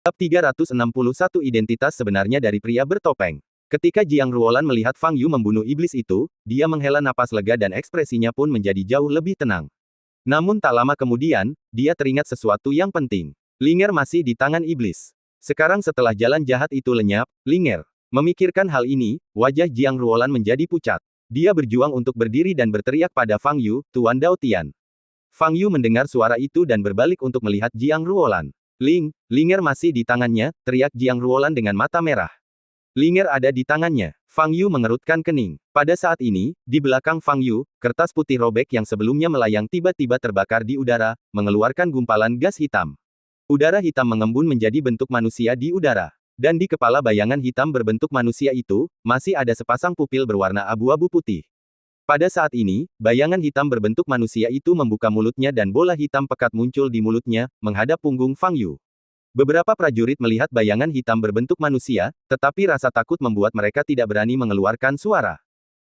Bab 361 Identitas sebenarnya dari pria bertopeng. Ketika Jiang Ruolan melihat Fang Yu membunuh iblis itu, dia menghela napas lega dan ekspresinya pun menjadi jauh lebih tenang. Namun tak lama kemudian, dia teringat sesuatu yang penting. Linger masih di tangan iblis. Sekarang setelah jalan jahat itu lenyap, Linger memikirkan hal ini, wajah Jiang Ruolan menjadi pucat. Dia berjuang untuk berdiri dan berteriak pada Fang Yu, Tuan Dao Tian. Fang Yu mendengar suara itu dan berbalik untuk melihat Jiang Ruolan. Linger masih di tangannya, teriak Jiang Ruolan dengan mata merah. Linger ada di tangannya. Fang Yu mengerutkan kening. Pada saat ini, di belakang Fang Yu, kertas putih robek yang sebelumnya melayang tiba-tiba terbakar di udara, mengeluarkan gumpalan gas hitam. Udara hitam mengembun menjadi bentuk manusia di udara. Dan di kepala bayangan hitam berbentuk manusia itu, masih ada sepasang pupil berwarna abu-abu putih. Pada saat ini, bayangan hitam berbentuk manusia itu membuka mulutnya dan bola hitam pekat muncul di mulutnya, menghadap punggung Fang Yu. Beberapa prajurit melihat bayangan hitam berbentuk manusia, tetapi rasa takut membuat mereka tidak berani mengeluarkan suara.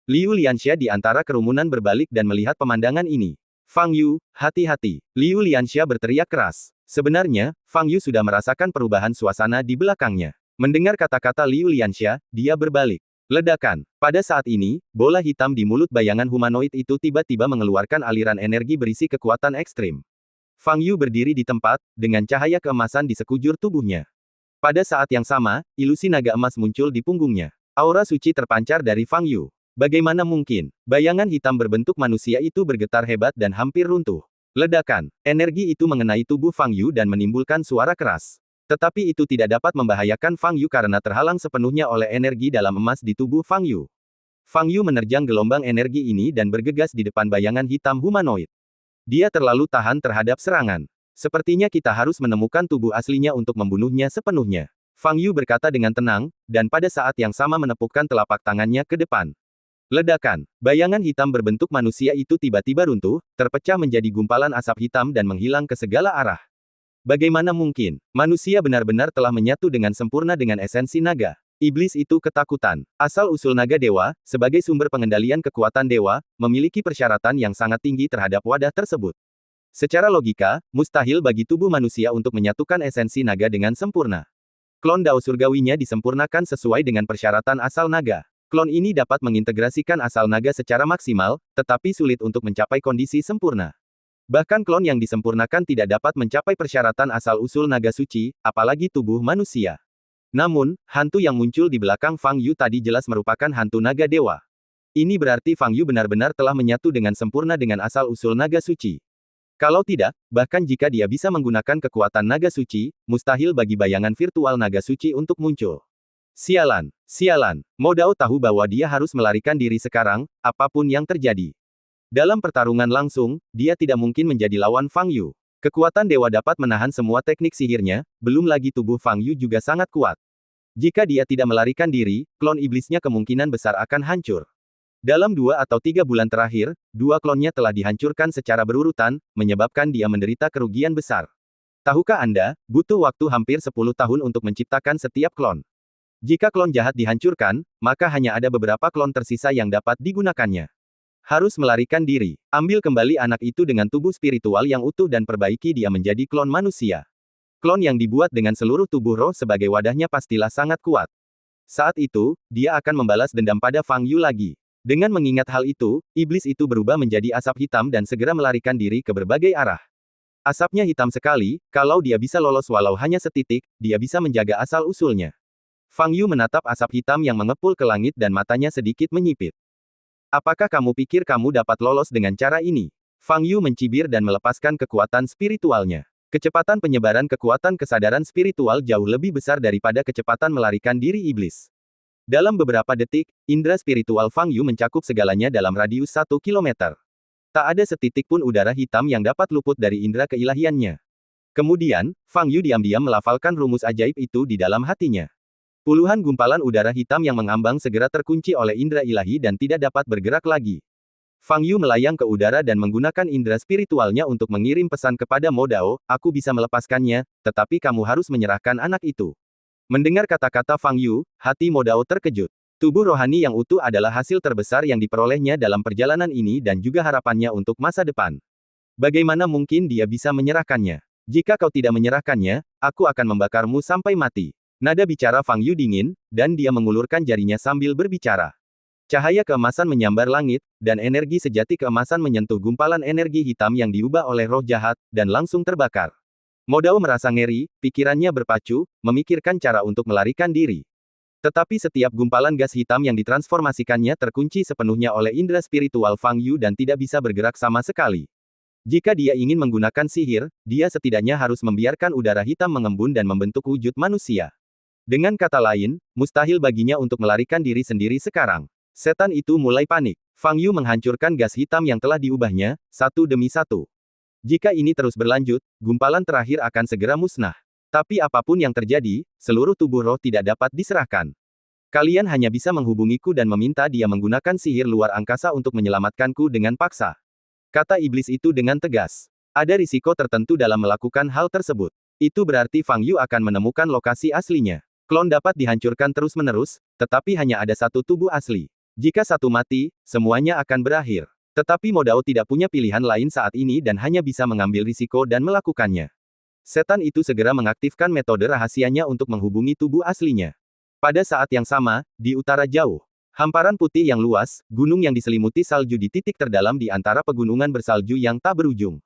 Liu Lianxia di antara kerumunan berbalik dan melihat pemandangan ini. Fang Yu, hati-hati! Liu Lianxia berteriak keras. Sebenarnya, Fang Yu sudah merasakan perubahan suasana di belakangnya. Mendengar kata-kata Liu Lianxia, dia berbalik. Ledakan. Pada saat ini, bola hitam di mulut bayangan humanoid itu tiba-tiba mengeluarkan aliran energi berisi kekuatan ekstrim. Fang Yu berdiri di tempat, dengan cahaya keemasan di sekujur tubuhnya. Pada saat yang sama, ilusi naga emas muncul di punggungnya. Aura suci terpancar dari Fang Yu. Bagaimana mungkin? Bayangan hitam berbentuk manusia itu bergetar hebat dan hampir runtuh. Ledakan. Energi itu mengenai tubuh Fang Yu dan menimbulkan suara keras. Tetapi itu tidak dapat membahayakan Fang Yu karena terhalang sepenuhnya oleh energi dalam emas di tubuh Fang Yu. Fang Yu menerjang gelombang energi ini dan bergegas di depan bayangan hitam humanoid. Dia terlalu tahan terhadap serangan. Sepertinya kita harus menemukan tubuh aslinya untuk membunuhnya sepenuhnya. Fang Yu berkata dengan tenang, dan pada saat yang sama menepukkan telapak tangannya ke depan. Ledakan. Bayangan hitam berbentuk manusia itu tiba-tiba runtuh, terpecah menjadi gumpalan asap hitam dan menghilang ke segala arah. Bagaimana mungkin? Manusia benar-benar telah menyatu dengan sempurna dengan esensi naga. Iblis itu ketakutan. Asal-usul naga dewa, sebagai sumber pengendalian kekuatan dewa, memiliki persyaratan yang sangat tinggi terhadap wadah tersebut. Secara logika, mustahil bagi tubuh manusia untuk menyatukan esensi naga dengan sempurna. Klon Dao surgawinya disempurnakan sesuai dengan persyaratan asal naga. Klon ini dapat mengintegrasikan asal naga secara maksimal, tetapi sulit untuk mencapai kondisi sempurna. Bahkan klon yang disempurnakan tidak dapat mencapai persyaratan asal-usul naga suci, apalagi tubuh manusia. Namun, hantu yang muncul di belakang Fang Yu tadi jelas merupakan hantu naga dewa. Ini berarti Fang Yu benar-benar telah menyatu dengan sempurna dengan asal-usul naga suci. Kalau tidak, bahkan jika dia bisa menggunakan kekuatan naga suci, mustahil bagi bayangan virtual naga suci untuk muncul. Sialan, sialan, Mo Dao tahu bahwa dia harus melarikan diri sekarang, apapun yang terjadi. Dalam pertarungan langsung, dia tidak mungkin menjadi lawan Fang Yu. Kekuatan dewa dapat menahan semua teknik sihirnya, belum lagi tubuh Fang Yu juga sangat kuat. Jika dia tidak melarikan diri, klon iblisnya kemungkinan besar akan hancur. Dalam 2 atau 3 bulan terakhir, 2 klonnya telah dihancurkan secara berurutan, menyebabkan dia menderita kerugian besar. Tahukah Anda, butuh waktu hampir 10 tahun untuk menciptakan setiap klon. Jika klon jahat dihancurkan, maka hanya ada beberapa klon tersisa yang dapat digunakannya. Harus melarikan diri. Ambil kembali anak itu dengan tubuh spiritual yang utuh dan perbaiki dia menjadi klon manusia. Klon yang dibuat dengan seluruh tubuh roh sebagai wadahnya pastilah sangat kuat. Saat itu, dia akan membalas dendam pada Fang Yu lagi. Dengan mengingat hal itu, iblis itu berubah menjadi asap hitam dan segera melarikan diri ke berbagai arah. Asapnya hitam sekali, kalau dia bisa lolos walau hanya setitik, dia bisa menjaga asal-usulnya. Fang Yu menatap asap hitam yang mengepul ke langit dan matanya sedikit menyipit. Apakah kamu pikir kamu dapat lolos dengan cara ini? Fang Yu mencibir dan melepaskan kekuatan spiritualnya. Kecepatan penyebaran kekuatan kesadaran spiritual jauh lebih besar daripada kecepatan melarikan diri iblis. Dalam beberapa detik, indera spiritual Fang Yu mencakup segalanya dalam radius 1 kilometer. Tak ada setitik pun udara hitam yang dapat luput dari indera keilahiannya. Kemudian, Fang Yu diam-diam melafalkan rumus ajaib itu di dalam hatinya. Puluhan gumpalan udara hitam yang mengambang segera terkunci oleh indera ilahi dan tidak dapat bergerak lagi. Fang Yu melayang ke udara dan menggunakan indera spiritualnya untuk mengirim pesan kepada Mo Dao, aku bisa melepaskannya, tetapi kamu harus menyerahkan anak itu. Mendengar kata-kata Fang Yu, hati Mo Dao terkejut. Tubuh rohani yang utuh adalah hasil terbesar yang diperolehnya dalam perjalanan ini dan juga harapannya untuk masa depan. Bagaimana mungkin dia bisa menyerahkannya? Jika kau tidak menyerahkannya, aku akan membakarmu sampai mati. Nada bicara Fang Yu dingin, dan dia mengulurkan jarinya sambil berbicara. Cahaya keemasan menyambar langit, dan energi sejati keemasan menyentuh gumpalan energi hitam yang diubah oleh roh jahat, dan langsung terbakar. Modao merasa ngeri, pikirannya berpacu, memikirkan cara untuk melarikan diri. Tetapi setiap gumpalan gas hitam yang ditransformasikannya terkunci sepenuhnya oleh indera spiritual Fang Yu dan tidak bisa bergerak sama sekali. Jika dia ingin menggunakan sihir, dia setidaknya harus membiarkan udara hitam mengembun dan membentuk wujud manusia. Dengan kata lain, mustahil baginya untuk melarikan diri sendiri sekarang. Setan itu mulai panik. Fang Yu menghancurkan gas hitam yang telah diubahnya, satu demi satu. Jika ini terus berlanjut, gumpalan terakhir akan segera musnah. Tapi apapun yang terjadi, seluruh tubuh roh tidak dapat diserahkan. Kalian hanya bisa menghubungiku dan meminta dia menggunakan sihir luar angkasa untuk menyelamatkanku dengan paksa. Kata iblis itu dengan tegas. Ada risiko tertentu dalam melakukan hal tersebut. Itu berarti Fang Yu akan menemukan lokasi aslinya. Klon dapat dihancurkan terus-menerus, tetapi hanya ada satu tubuh asli. Jika satu mati, semuanya akan berakhir. Tetapi Modao tidak punya pilihan lain saat ini dan hanya bisa mengambil risiko dan melakukannya. Setan itu segera mengaktifkan metode rahasianya untuk menghubungi tubuh aslinya. Pada saat yang sama, di utara jauh, hamparan putih yang luas, gunung yang diselimuti salju di titik terdalam di antara pegunungan bersalju yang tak berujung.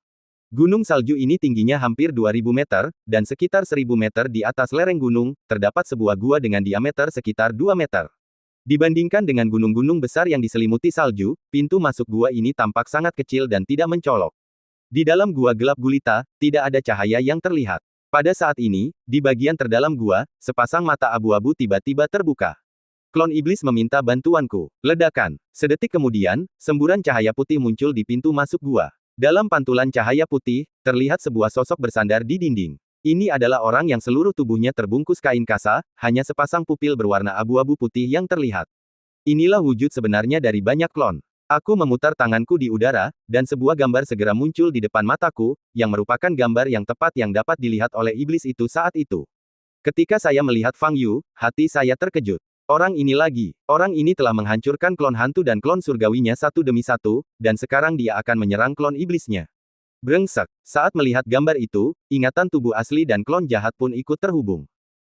Gunung salju ini tingginya hampir 2000 meter, dan sekitar 1000 meter di atas lereng gunung, terdapat sebuah gua dengan diameter sekitar 2 meter. Dibandingkan dengan gunung-gunung besar yang diselimuti salju, pintu masuk gua ini tampak sangat kecil dan tidak mencolok. Di dalam gua gelap gulita, tidak ada cahaya yang terlihat. Pada saat ini, di bagian terdalam gua, sepasang mata abu-abu tiba-tiba terbuka. Klon iblis meminta bantuanku. Ledakan. Sedetik kemudian, semburan cahaya putih muncul di pintu masuk gua. Dalam pantulan cahaya putih, terlihat sebuah sosok bersandar di dinding. Ini adalah orang yang seluruh tubuhnya terbungkus kain kasa, hanya sepasang pupil berwarna abu-abu putih yang terlihat. Inilah wujud sebenarnya dari banyak klon. Aku memutar tanganku di udara, dan sebuah gambar segera muncul di depan mataku, yang merupakan gambar yang tepat yang dapat dilihat oleh iblis itu saat itu. Ketika saya melihat Fang Yu, hati saya terkejut. Orang ini lagi. Orang ini telah menghancurkan klon hantu dan klon surgawinya satu demi satu, dan sekarang dia akan menyerang klon iblisnya. Brengsek. Saat melihat gambar itu, ingatan tubuh asli dan klon jahat pun ikut terhubung.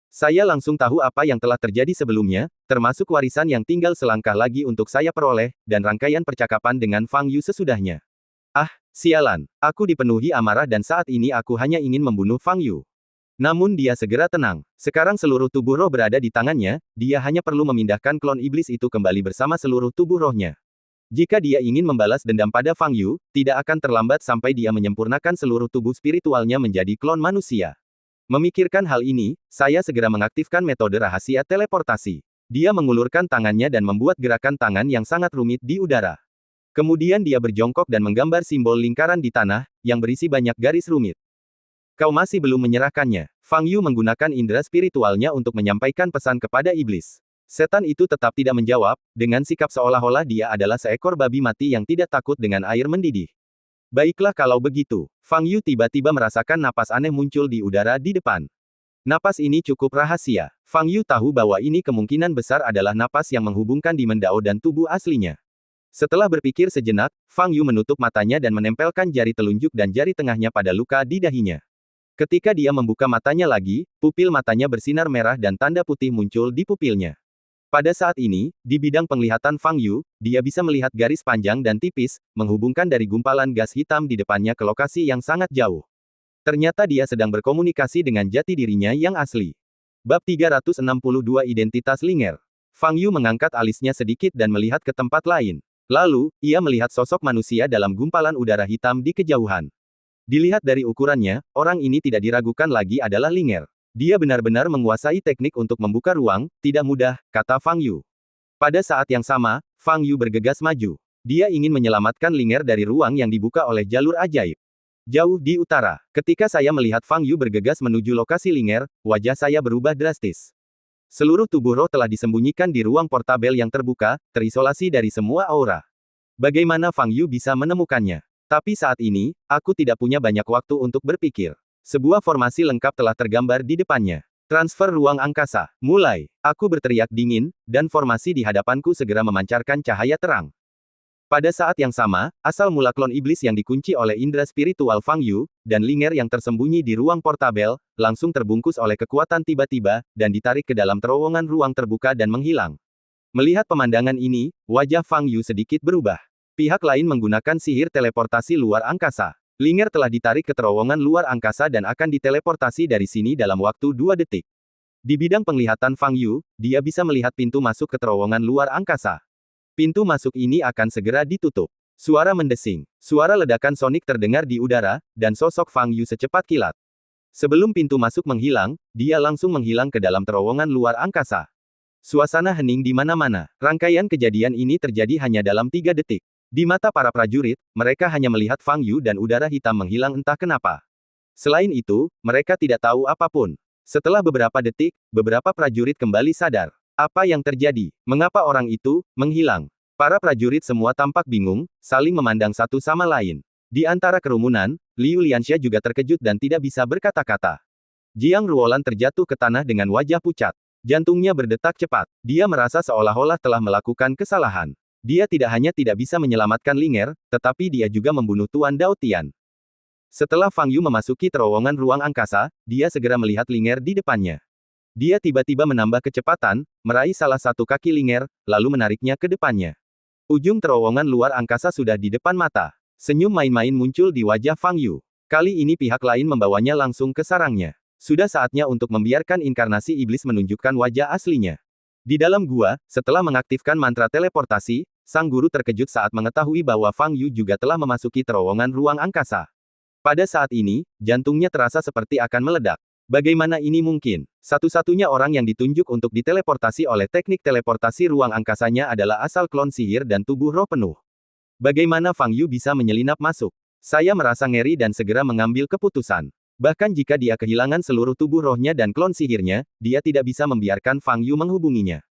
Saya langsung tahu apa yang telah terjadi sebelumnya, termasuk warisan yang tinggal selangkah lagi untuk saya peroleh, dan rangkaian percakapan dengan Fang Yu sesudahnya. Ah, sialan. Aku dipenuhi amarah dan saat ini aku hanya ingin membunuh Fang Yu. Namun dia segera tenang. Sekarang seluruh tubuh roh berada di tangannya, dia hanya perlu memindahkan klon iblis itu kembali bersama seluruh tubuh rohnya. Jika dia ingin membalas dendam pada Fang Yu, tidak akan terlambat sampai dia menyempurnakan seluruh tubuh spiritualnya menjadi klon manusia. Memikirkan hal ini, saya segera mengaktifkan metode rahasia teleportasi. Dia mengulurkan tangannya dan membuat gerakan tangan yang sangat rumit di udara. Kemudian dia berjongkok dan menggambar simbol lingkaran di tanah, yang berisi banyak garis rumit. Kau masih belum menyerahkannya. Fang Yu menggunakan indera spiritualnya untuk menyampaikan pesan kepada iblis. Setan itu tetap tidak menjawab, dengan sikap seolah-olah dia adalah seekor babi mati yang tidak takut dengan air mendidih. Baiklah kalau begitu. Fang Yu tiba-tiba merasakan napas aneh muncul di udara di depan. Napas ini cukup rahasia. Fang Yu tahu bahwa ini kemungkinan besar adalah napas yang menghubungkan Demon Dao dan tubuh aslinya. Setelah berpikir sejenak, Fang Yu menutup matanya dan menempelkan jari telunjuk dan jari tengahnya pada luka di dahinya. Ketika dia membuka matanya lagi, pupil matanya bersinar merah dan tanda putih muncul di pupilnya. Pada saat ini, di bidang penglihatan Fang Yu, dia bisa melihat garis panjang dan tipis, menghubungkan dari gumpalan gas hitam di depannya ke lokasi yang sangat jauh. Ternyata dia sedang berkomunikasi dengan jati dirinya yang asli. Bab 362 Identitas Linger. Fang Yu mengangkat alisnya sedikit dan melihat ke tempat lain. Lalu, ia melihat sosok manusia dalam gumpalan udara hitam di kejauhan. Dilihat dari ukurannya, orang ini tidak diragukan lagi adalah Linger. Dia benar-benar menguasai teknik untuk membuka ruang, tidak mudah, kata Fang Yu. Pada saat yang sama, Fang Yu bergegas maju. Dia ingin menyelamatkan Linger dari ruang yang dibuka oleh jalur ajaib. Jauh di utara, ketika saya melihat Fang Yu bergegas menuju lokasi Linger, wajah saya berubah drastis. Seluruh tubuh roh telah disembunyikan di ruang portabel yang terbuka, terisolasi dari semua aura. Bagaimana Fang Yu bisa menemukannya? Tapi saat ini, aku tidak punya banyak waktu untuk berpikir. Sebuah formasi lengkap telah tergambar di depannya. Transfer ruang angkasa. Mulai. Aku berteriak dingin, dan formasi di hadapanku segera memancarkan cahaya terang. Pada saat yang sama, asal mula klon iblis yang dikunci oleh indera spiritual Fang Yu, dan Linger yang tersembunyi di ruang portabel, langsung terbungkus oleh kekuatan tiba-tiba, dan ditarik ke dalam terowongan ruang terbuka dan menghilang. Melihat pemandangan ini, wajah Fang Yu sedikit berubah. Pihak lain menggunakan sihir teleportasi luar angkasa. Linger telah ditarik ke terowongan luar angkasa dan akan diteleportasi dari sini dalam waktu 2 detik. Di bidang penglihatan Fang Yu, dia bisa melihat pintu masuk ke terowongan luar angkasa. Pintu masuk ini akan segera ditutup. Suara mendesing. Suara ledakan sonik terdengar di udara, dan sosok Fang Yu secepat kilat. Sebelum pintu masuk menghilang, dia langsung menghilang ke dalam terowongan luar angkasa. Suasana hening di mana-mana. Rangkaian kejadian ini terjadi hanya dalam 3 detik. Di mata para prajurit, mereka hanya melihat Fang Yu dan udara hitam menghilang entah kenapa. Selain itu, mereka tidak tahu apapun. Setelah beberapa detik, beberapa prajurit kembali sadar. Apa yang terjadi? Mengapa orang itu menghilang? Para prajurit semua tampak bingung, saling memandang satu sama lain. Di antara kerumunan, Liu Lianxia juga terkejut dan tidak bisa berkata-kata. Jiang Ruolan terjatuh ke tanah dengan wajah pucat. Jantungnya berdetak cepat. Dia merasa seolah-olah telah melakukan kesalahan. Dia tidak hanya tidak bisa menyelamatkan Linger, tetapi dia juga membunuh Tuan Dao Tian. Setelah Fang Yu memasuki terowongan ruang angkasa, dia segera melihat Linger di depannya. Dia tiba-tiba menambah kecepatan, meraih salah satu kaki Linger, lalu menariknya ke depannya. Ujung terowongan luar angkasa sudah di depan mata. Senyum main-main muncul di wajah Fang Yu. Kali ini pihak lain membawanya langsung ke sarangnya. Sudah saatnya untuk membiarkan inkarnasi iblis menunjukkan wajah aslinya. Di dalam gua, setelah mengaktifkan mantra teleportasi, sang guru terkejut saat mengetahui bahwa Fang Yu juga telah memasuki terowongan ruang angkasa. Pada saat ini, jantungnya terasa seperti akan meledak. Bagaimana ini mungkin? Satu-satunya orang yang ditunjuk untuk diteleportasi oleh teknik teleportasi ruang angkasanya adalah asal klon sihir dan tubuh roh penuh. Bagaimana Fang Yu bisa menyelinap masuk? Saya merasa ngeri dan segera mengambil keputusan. Bahkan jika dia kehilangan seluruh tubuh rohnya dan klon sihirnya, dia tidak bisa membiarkan Fang Yu menghubunginya.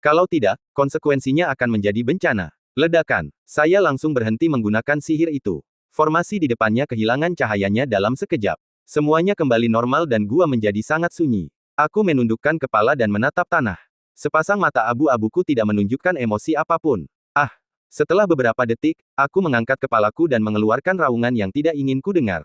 Kalau tidak, konsekuensinya akan menjadi bencana. Ledakan. Saya langsung berhenti menggunakan sihir itu. Formasi di depannya kehilangan cahayanya dalam sekejap. Semuanya kembali normal dan gua menjadi sangat sunyi. Aku menundukkan kepala dan menatap tanah. Sepasang mata abu-abuku tidak menunjukkan emosi apapun. Ah! Setelah beberapa detik, aku mengangkat kepalaku dan mengeluarkan raungan yang tidak ingin ku dengar.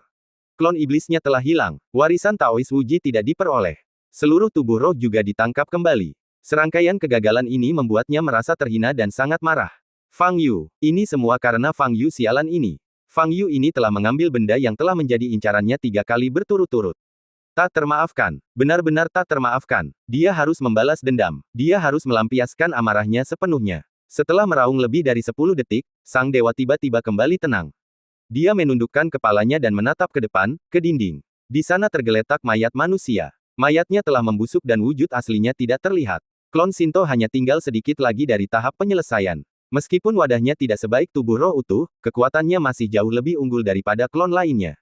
Klon iblisnya telah hilang. Warisan Taois Wuji tidak diperoleh. Seluruh tubuh roh juga ditangkap kembali. Serangkaian kegagalan ini membuatnya merasa terhina dan sangat marah. Fang Yu. Ini semua karena Fang Yu sialan ini. Fang Yu ini telah mengambil benda yang telah menjadi incarannya 3 kali berturut-turut. Tak termaafkan. Benar-benar tak termaafkan. Dia harus membalas dendam. Dia harus melampiaskan amarahnya sepenuhnya. Setelah meraung lebih dari 10 detik, sang dewa tiba-tiba kembali tenang. Dia menundukkan kepalanya dan menatap ke depan, ke dinding. Di sana tergeletak mayat manusia. Mayatnya telah membusuk dan wujud aslinya tidak terlihat. Klon Shinto hanya tinggal sedikit lagi dari tahap penyelesaian. Meskipun wadahnya tidak sebaik tubuh roh utuh, kekuatannya masih jauh lebih unggul daripada klon lainnya.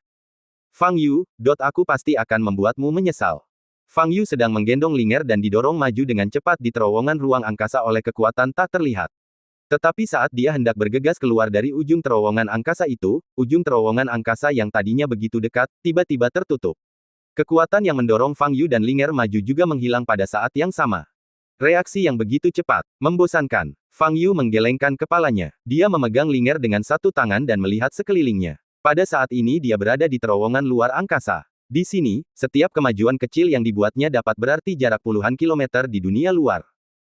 Fang Yu, aku pasti akan membuatmu menyesal. Fang Yu sedang menggendong Linger dan didorong maju dengan cepat di terowongan ruang angkasa oleh kekuatan tak terlihat. Tetapi saat dia hendak bergegas keluar dari ujung terowongan angkasa itu, ujung terowongan angkasa yang tadinya begitu dekat, tiba-tiba tertutup. Kekuatan yang mendorong Fang Yu dan Linger maju juga menghilang pada saat yang sama. Reaksi yang begitu cepat, membosankan. Fang Yu menggelengkan kepalanya. Dia memegang Linger dengan satu tangan dan melihat sekelilingnya. Pada saat ini dia berada di terowongan luar angkasa. Di sini, setiap kemajuan kecil yang dibuatnya dapat berarti jarak puluhan kilometer di dunia luar.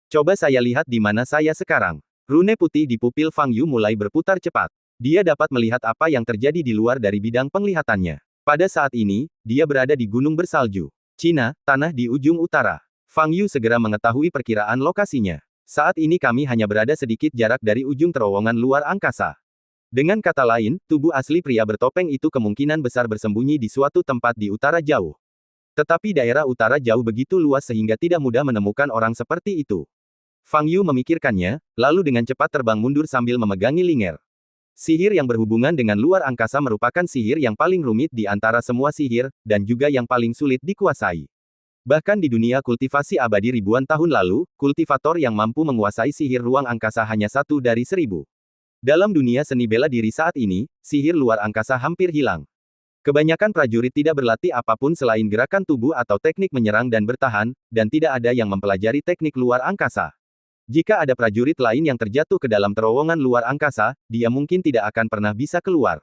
Coba saya lihat di mana saya sekarang. Rune putih di pupil Fang Yu mulai berputar cepat. Dia dapat melihat apa yang terjadi di luar dari bidang penglihatannya. Pada saat ini, dia berada di gunung bersalju. Cina, tanah di ujung utara. Fang Yu segera mengetahui perkiraan lokasinya. Saat ini kami hanya berada sedikit jarak dari ujung terowongan luar angkasa. Dengan kata lain, tubuh asli pria bertopeng itu kemungkinan besar bersembunyi di suatu tempat di utara jauh. Tetapi daerah utara jauh begitu luas sehingga tidak mudah menemukan orang seperti itu. Fang Yu memikirkannya, lalu dengan cepat terbang mundur sambil memegangi Linger. Sihir yang berhubungan dengan luar angkasa merupakan sihir yang paling rumit di antara semua sihir, dan juga yang paling sulit dikuasai. Bahkan di dunia kultivasi abadi ribuan tahun lalu, kultivator yang mampu menguasai sihir ruang angkasa hanya 1 dari 1000. Dalam dunia seni bela diri saat ini, sihir luar angkasa hampir hilang. Kebanyakan prajurit tidak berlatih apapun selain gerakan tubuh atau teknik menyerang dan bertahan, dan tidak ada yang mempelajari teknik luar angkasa. Jika ada prajurit lain yang terjatuh ke dalam terowongan luar angkasa, dia mungkin tidak akan pernah bisa keluar.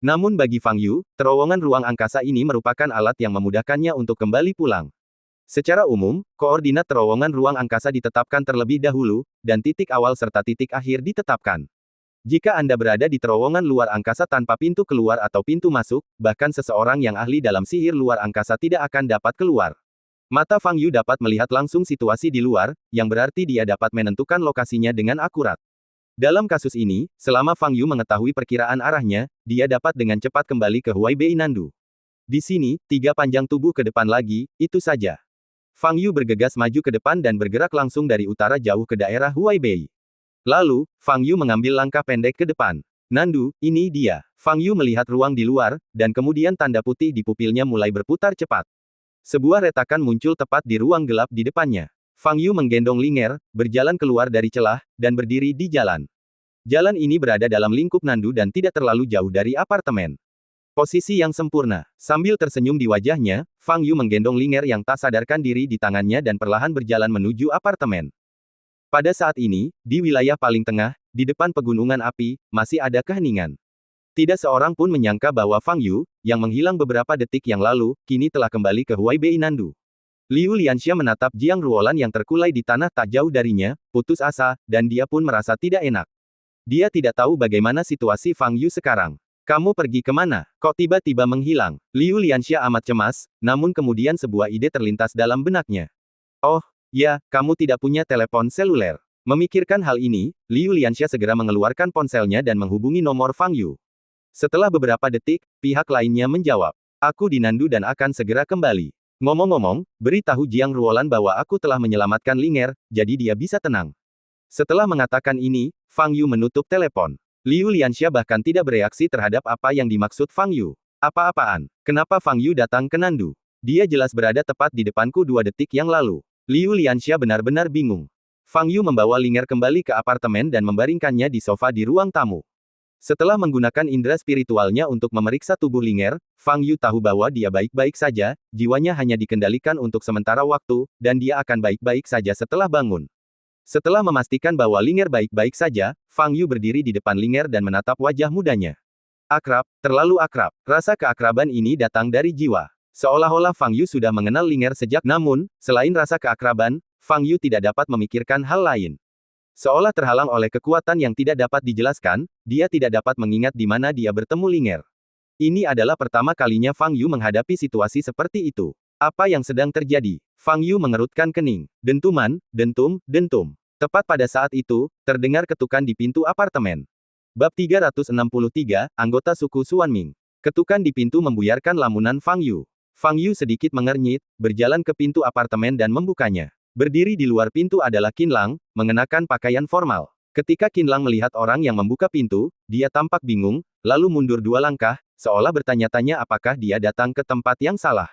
Namun bagi Fang Yu, terowongan ruang angkasa ini merupakan alat yang memudahkannya untuk kembali pulang. Secara umum, koordinat terowongan ruang angkasa ditetapkan terlebih dahulu, dan titik awal serta titik akhir ditetapkan. Jika Anda berada di terowongan luar angkasa tanpa pintu keluar atau pintu masuk, bahkan seseorang yang ahli dalam sihir luar angkasa tidak akan dapat keluar. Mata Fang Yu dapat melihat langsung situasi di luar, yang berarti dia dapat menentukan lokasinya dengan akurat. Dalam kasus ini, selama Fang Yu mengetahui perkiraan arahnya, dia dapat dengan cepat kembali ke Huaibei Nandu. Di sini, 3 panjang tubuh ke depan lagi, itu saja. Fang Yu bergegas maju ke depan dan bergerak langsung dari utara jauh ke daerah Huaibei. Lalu, Fang Yu mengambil langkah pendek ke depan. Nandu, ini dia. Fang Yu melihat ruang di luar, dan kemudian tanda putih di pupilnya mulai berputar cepat. Sebuah retakan muncul tepat di ruang gelap di depannya. Fang Yu menggendong Linger, berjalan keluar dari celah, dan berdiri di jalan. Jalan ini berada dalam lingkup Nandu dan tidak terlalu jauh dari apartemen. Posisi yang sempurna. Sambil tersenyum di wajahnya, Fang Yu menggendong Linger yang tak sadarkan diri di tangannya dan perlahan berjalan menuju apartemen. Pada saat ini, di wilayah paling tengah, di depan pegunungan api, masih ada keheningan. Tidak seorang pun menyangka bahwa Fang Yu, yang menghilang beberapa detik yang lalu, kini telah kembali ke Huaibei Nandu. Liu Lianxia menatap Jiang Ruolan yang terkulai di tanah tak jauh darinya, putus asa, dan dia pun merasa tidak enak. Dia tidak tahu bagaimana situasi Fang Yu sekarang. Kamu pergi kemana? Kok tiba-tiba menghilang? Liu Lianxia amat cemas, namun kemudian sebuah ide terlintas dalam benaknya. Oh, ya, kamu tidak punya telepon seluler. Memikirkan hal ini, Liu Lianxia segera mengeluarkan ponselnya dan menghubungi nomor Fang Yu. Setelah beberapa detik, pihak lainnya menjawab. Aku di Nandu dan akan segera kembali. Ngomong-ngomong, beritahu Jiang Ruolan bahwa aku telah menyelamatkan Linger, jadi dia bisa tenang. Setelah mengatakan ini, Fang Yu menutup telepon. Liu Lianxia bahkan tidak bereaksi terhadap apa yang dimaksud Fang Yu. Apa-apaan? Kenapa Fang Yu datang ke Nandu? Dia jelas berada tepat di depanku 2 detik yang lalu. Liu Lianxia benar-benar bingung. Fang Yu membawa Linger kembali ke apartemen dan membaringkannya di sofa di ruang tamu. Setelah menggunakan indera spiritualnya untuk memeriksa tubuh Linger, Fang Yu tahu bahwa dia baik-baik saja, jiwanya hanya dikendalikan untuk sementara waktu, dan dia akan baik-baik saja setelah bangun. Setelah memastikan bahwa Linger baik-baik saja, Fang Yu berdiri di depan Linger dan menatap wajah mudanya. Akrab, terlalu akrab. Rasa keakraban ini datang dari jiwa. Seolah-olah Fang Yu sudah mengenal Linger sejak, namun, selain rasa keakraban, Fang Yu tidak dapat memikirkan hal lain. Seolah terhalang oleh kekuatan yang tidak dapat dijelaskan, dia tidak dapat mengingat di mana dia bertemu Linger. Ini adalah pertama kalinya Fang Yu menghadapi situasi seperti itu. Apa yang sedang terjadi? Fang Yu mengerutkan kening. Dentuman, dentum, dentum. Tepat pada saat itu, terdengar ketukan di pintu apartemen. Bab 363, anggota suku Xuanming. Ketukan di pintu membuyarkan lamunan Fang Yu. Fang Yu sedikit mengernyit, berjalan ke pintu apartemen dan membukanya. Berdiri di luar pintu adalah Qin Lang, mengenakan pakaian formal. Ketika Qin Lang melihat orang yang membuka pintu, dia tampak bingung, lalu mundur 2 langkah, seolah bertanya-tanya apakah dia datang ke tempat yang salah.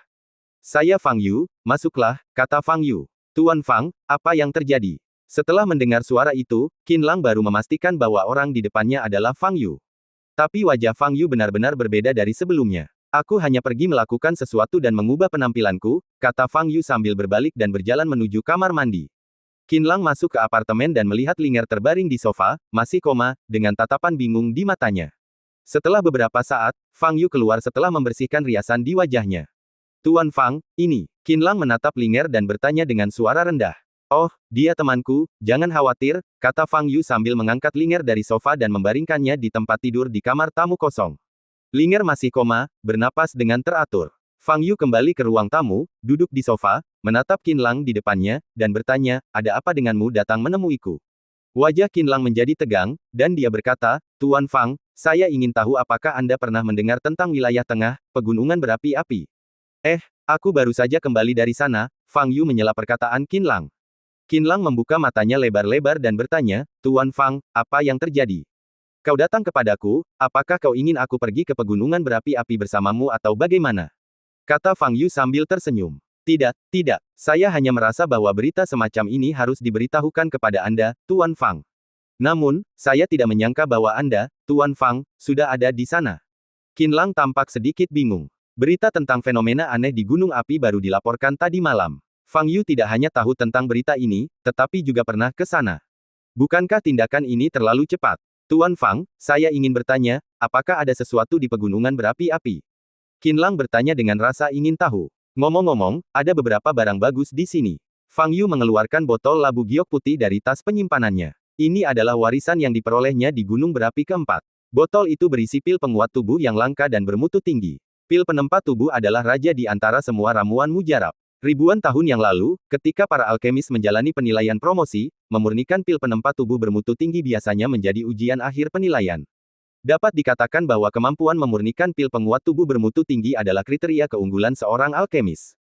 Saya Fang Yu, masuklah, kata Fang Yu. Tuan Fang, apa yang terjadi? Setelah mendengar suara itu, Qin Lang baru memastikan bahwa orang di depannya adalah Fang Yu. Tapi wajah Fang Yu benar-benar berbeda dari sebelumnya. Aku hanya pergi melakukan sesuatu dan mengubah penampilanku, kata Fang Yu sambil berbalik dan berjalan menuju kamar mandi. Qin Lang masuk ke apartemen dan melihat Linger terbaring di sofa, masih koma, dengan tatapan bingung di matanya. Setelah beberapa saat, Fang Yu keluar setelah membersihkan riasan di wajahnya. Tuan Fang, ini. Qin Lang menatap Linger dan bertanya dengan suara rendah. Oh, dia temanku, jangan khawatir, kata Fang Yu sambil mengangkat Linger dari sofa dan membaringkannya di tempat tidur di kamar tamu kosong. Linger masih koma, bernapas dengan teratur. Fang Yu kembali ke ruang tamu, duduk di sofa, menatap Qin Lang di depannya, dan bertanya, ada apa denganmu datang menemuiku? Wajah Qin Lang menjadi tegang, dan dia berkata, Tuan Fang, saya ingin tahu apakah Anda pernah mendengar tentang wilayah tengah, pegunungan berapi-api? Aku baru saja kembali dari sana, Fang Yu menyela perkataan Qin Lang. Qin Lang membuka matanya lebar-lebar dan bertanya, Tuan Fang, apa yang terjadi? Kau datang kepadaku, apakah kau ingin aku pergi ke pegunungan berapi-api bersamamu atau bagaimana? Kata Fang Yu sambil tersenyum. Tidak, saya hanya merasa bahwa berita semacam ini harus diberitahukan kepada Anda, Tuan Fang. Namun, saya tidak menyangka bahwa Anda, Tuan Fang, sudah ada di sana. Qin Lang tampak sedikit bingung. Berita tentang fenomena aneh di gunung api baru dilaporkan tadi malam. Fang Yu tidak hanya tahu tentang berita ini, tetapi juga pernah ke sana. Bukankah tindakan ini terlalu cepat? Tuan Fang, saya ingin bertanya, apakah ada sesuatu di pegunungan berapi-api? Qin Lang bertanya dengan rasa ingin tahu. Ngomong-ngomong, ada beberapa barang bagus di sini. Fang Yu mengeluarkan botol labu giok putih dari tas penyimpanannya. Ini adalah warisan yang diperolehnya di gunung berapi keempat. Botol itu berisi pil penguat tubuh yang langka dan bermutu tinggi. Pil penempat tubuh adalah raja di antara semua ramuan mujarab. Ribuan tahun yang lalu, ketika para alkemis menjalani penilaian promosi, memurnikan pil penempat tubuh bermutu tinggi biasanya menjadi ujian akhir penilaian. Dapat dikatakan bahwa kemampuan memurnikan pil penguat tubuh bermutu tinggi adalah kriteria keunggulan seorang alkemis.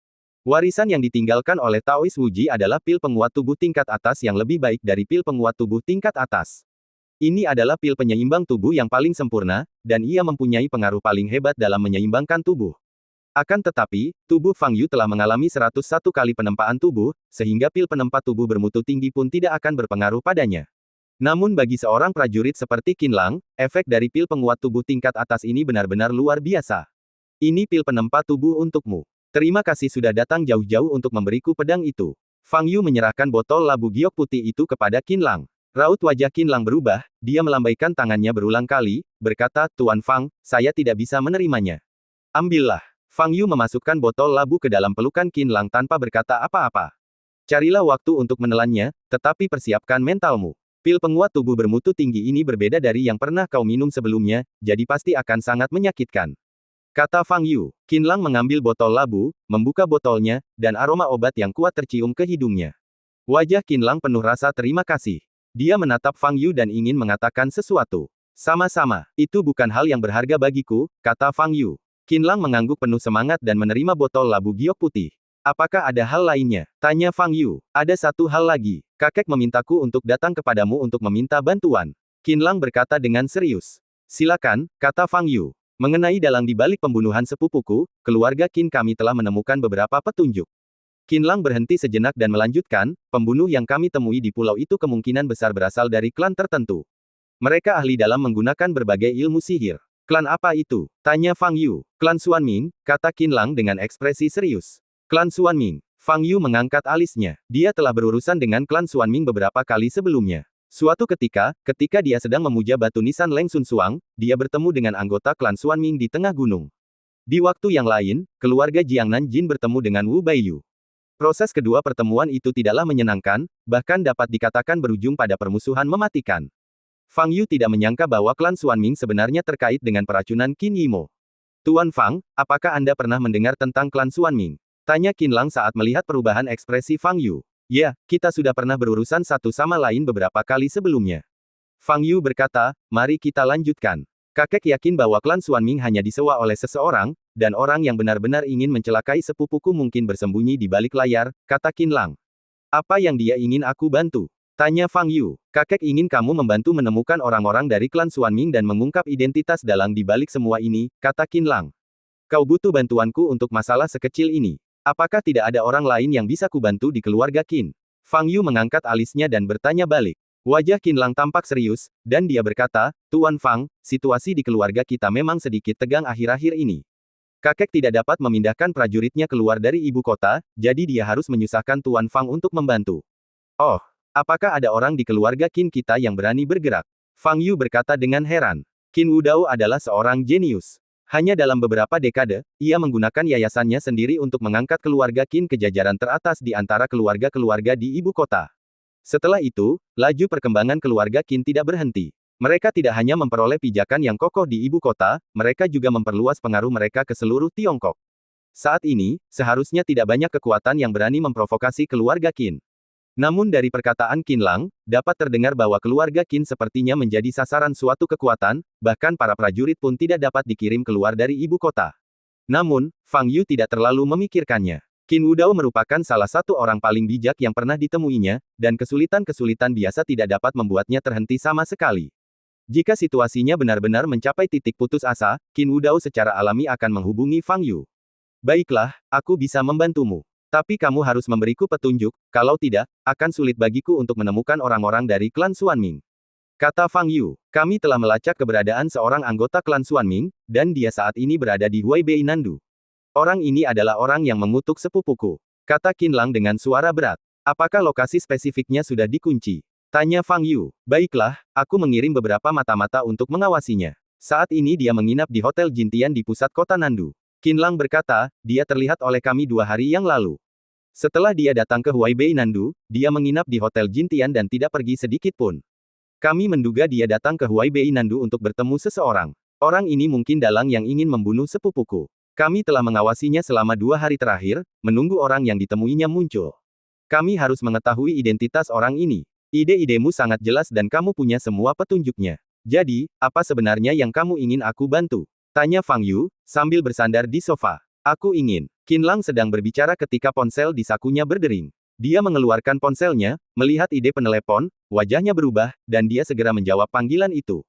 Warisan yang ditinggalkan oleh Taois Wuji adalah pil penguat tubuh tingkat atas yang lebih baik dari pil penguat tubuh tingkat atas. Ini adalah pil penyeimbang tubuh yang paling sempurna, dan ia mempunyai pengaruh paling hebat dalam menyeimbangkan tubuh. Akan tetapi, tubuh Fang Yu telah mengalami 101 kali penempaan tubuh, sehingga pil penempat tubuh bermutu tinggi pun tidak akan berpengaruh padanya. Namun bagi seorang prajurit seperti Qin Lang, efek dari pil penguat tubuh tingkat atas ini benar-benar luar biasa. Ini pil penempat tubuh untukmu. Terima kasih sudah datang jauh-jauh untuk memberiku pedang itu. Fang Yu menyerahkan botol labu giok putih itu kepada Qin Lang. Raut wajah Qin Lang berubah, dia melambaikan tangannya berulang kali, berkata, Tuan Fang, saya tidak bisa menerimanya. Ambillah. Fang Yu memasukkan botol labu ke dalam pelukan Qin Lang tanpa berkata apa-apa. Carilah waktu untuk menelannya, tetapi persiapkan mentalmu. Pil penguat tubuh bermutu tinggi ini berbeda dari yang pernah kau minum sebelumnya, jadi pasti akan sangat menyakitkan. Kata Fang Yu. Qin Lang mengambil botol labu, membuka botolnya, dan aroma obat yang kuat tercium ke hidungnya. Wajah Qin Lang penuh rasa terima kasih. Dia menatap Fang Yu dan ingin mengatakan sesuatu. Sama-sama, itu bukan hal yang berharga bagiku, kata Fang Yu. Qin Lang mengangguk penuh semangat dan menerima botol labu giok putih. Apakah ada hal lainnya? Tanya Fang Yu. Ada satu hal lagi. Kakek memintaku untuk datang kepadamu untuk meminta bantuan. Qin Lang berkata dengan serius. Silakan, kata Fang Yu. Mengenai dalang di balik pembunuhan sepupuku, keluarga Qin kami telah menemukan beberapa petunjuk. Qin Lang berhenti sejenak dan melanjutkan, pembunuh yang kami temui di pulau itu kemungkinan besar berasal dari klan tertentu. Mereka ahli dalam menggunakan berbagai ilmu sihir. Klan apa itu? Tanya Fang Yu. Klan Xuanming, kata Qin Lang dengan ekspresi serius. Klan Xuanming. Fang Yu mengangkat alisnya. Dia telah berurusan dengan klan Xuanming beberapa kali sebelumnya. Suatu ketika dia sedang memuja batu nisan Leng Sun Suang, dia bertemu dengan anggota klan Xuanming di tengah gunung. Di waktu yang lain, keluarga Jiang Nanjin bertemu dengan Wu Baiyu. Proses kedua pertemuan itu tidaklah menyenangkan, bahkan dapat dikatakan berujung pada permusuhan mematikan. Fang Yu tidak menyangka bahwa klan Xuanming sebenarnya terkait dengan peracunan Qin Yimo. Tuan Fang, apakah Anda pernah mendengar tentang klan Xuanming? Tanya Qin Lang saat melihat perubahan ekspresi Fang Yu. Ya, kita sudah pernah berurusan satu sama lain beberapa kali sebelumnya. Fang Yu berkata, mari kita lanjutkan. Kakek yakin bahwa klan Xuanming hanya disewa oleh seseorang, dan orang yang benar-benar ingin mencelakai sepupuku mungkin bersembunyi di balik layar, kata Qin Lang. Apa yang dia ingin aku bantu? Tanya Fang Yu. Kakek ingin kamu membantu menemukan orang-orang dari klan Xuanming dan mengungkap identitas dalang di balik semua ini, kata Qin Lang. Kau butuh bantuanku untuk masalah sekecil ini. Apakah tidak ada orang lain yang bisa kubantu di keluarga Qin? Fang Yu mengangkat alisnya dan bertanya balik. Wajah Qin Lang tampak serius, dan dia berkata, Tuan Fang, situasi di keluarga kita memang sedikit tegang akhir-akhir ini. Kakek tidak dapat memindahkan prajuritnya keluar dari ibu kota, jadi dia harus menyusahkan Tuan Fang untuk membantu. Oh, apakah ada orang di keluarga Qin kita yang berani bergerak? Fang Yu berkata dengan heran. Qin Wudao adalah seorang jenius. Hanya dalam beberapa dekade, ia menggunakan yayasannya sendiri untuk mengangkat keluarga Qin ke jajaran teratas di antara keluarga-keluarga di ibu kota. Setelah itu, laju perkembangan keluarga Qin tidak berhenti. Mereka tidak hanya memperoleh pijakan yang kokoh di ibu kota, mereka juga memperluas pengaruh mereka ke seluruh Tiongkok. Saat ini, seharusnya tidak banyak kekuatan yang berani memprovokasi keluarga Qin. Namun dari perkataan Qin Lang, dapat terdengar bahwa keluarga Qin sepertinya menjadi sasaran suatu kekuatan, bahkan para prajurit pun tidak dapat dikirim keluar dari ibu kota. Namun, Fang Yu tidak terlalu memikirkannya. Qin Wudao merupakan salah satu orang paling bijak yang pernah ditemuinya, dan kesulitan-kesulitan biasa tidak dapat membuatnya terhenti sama sekali. Jika situasinya benar-benar mencapai titik putus asa, Qin Wudao secara alami akan menghubungi Fang Yu. Baiklah, aku bisa membantumu. Tapi kamu harus memberiku petunjuk, kalau tidak, akan sulit bagiku untuk menemukan orang-orang dari klan Xuanming. Kata Fang Yu, kami telah melacak keberadaan seorang anggota klan Xuanming, dan dia saat ini berada di Huaibei Nandu. Orang ini adalah orang yang mengutuk sepupuku. Kata Qin Lang dengan suara berat. Apakah lokasi spesifiknya sudah dikunci? Tanya Fang Yu. Baiklah, aku mengirim beberapa mata-mata untuk mengawasinya. Saat ini dia menginap di Hotel Jintian di pusat kota Nandu. Qinlang berkata, dia terlihat oleh kami 2 hari yang lalu. Setelah dia datang ke Huaibei Nandu, dia menginap di Hotel Jintian dan tidak pergi sedikit pun. Kami menduga dia datang ke Huaibei Nandu untuk bertemu seseorang. Orang ini mungkin dalang yang ingin membunuh sepupuku. Kami telah mengawasinya selama 2 hari terakhir, menunggu orang yang ditemuinya muncul. Kami harus mengetahui identitas orang ini. Ide-idemu sangat jelas dan kamu punya semua petunjuknya. Jadi, apa sebenarnya yang kamu ingin aku bantu? Tanya Fang Yu, sambil bersandar di sofa. Aku ingin. Qinlang sedang berbicara ketika ponsel di sakunya berdering. Dia mengeluarkan ponselnya, melihat ide penelepon, wajahnya berubah, dan dia segera menjawab panggilan itu.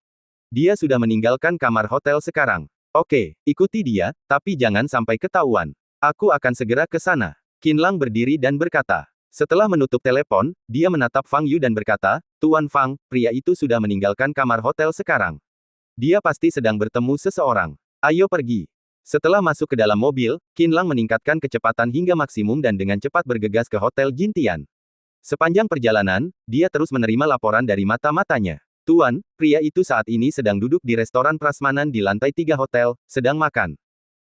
Dia sudah meninggalkan kamar hotel sekarang. Oke, ikuti dia, tapi jangan sampai ketahuan. Aku akan segera ke sana. Qinlang berdiri dan berkata. Setelah menutup telepon, dia menatap Fang Yu dan berkata, Tuan Fang, pria itu sudah meninggalkan kamar hotel sekarang. Dia pasti sedang bertemu seseorang. Ayo pergi. Setelah masuk ke dalam mobil, Qinlang meningkatkan kecepatan hingga maksimum dan dengan cepat bergegas ke Hotel Jintian. Sepanjang perjalanan, dia terus menerima laporan dari mata-matanya. Tuan, pria itu saat ini sedang duduk di restoran prasmanan di lantai 3 hotel, sedang makan.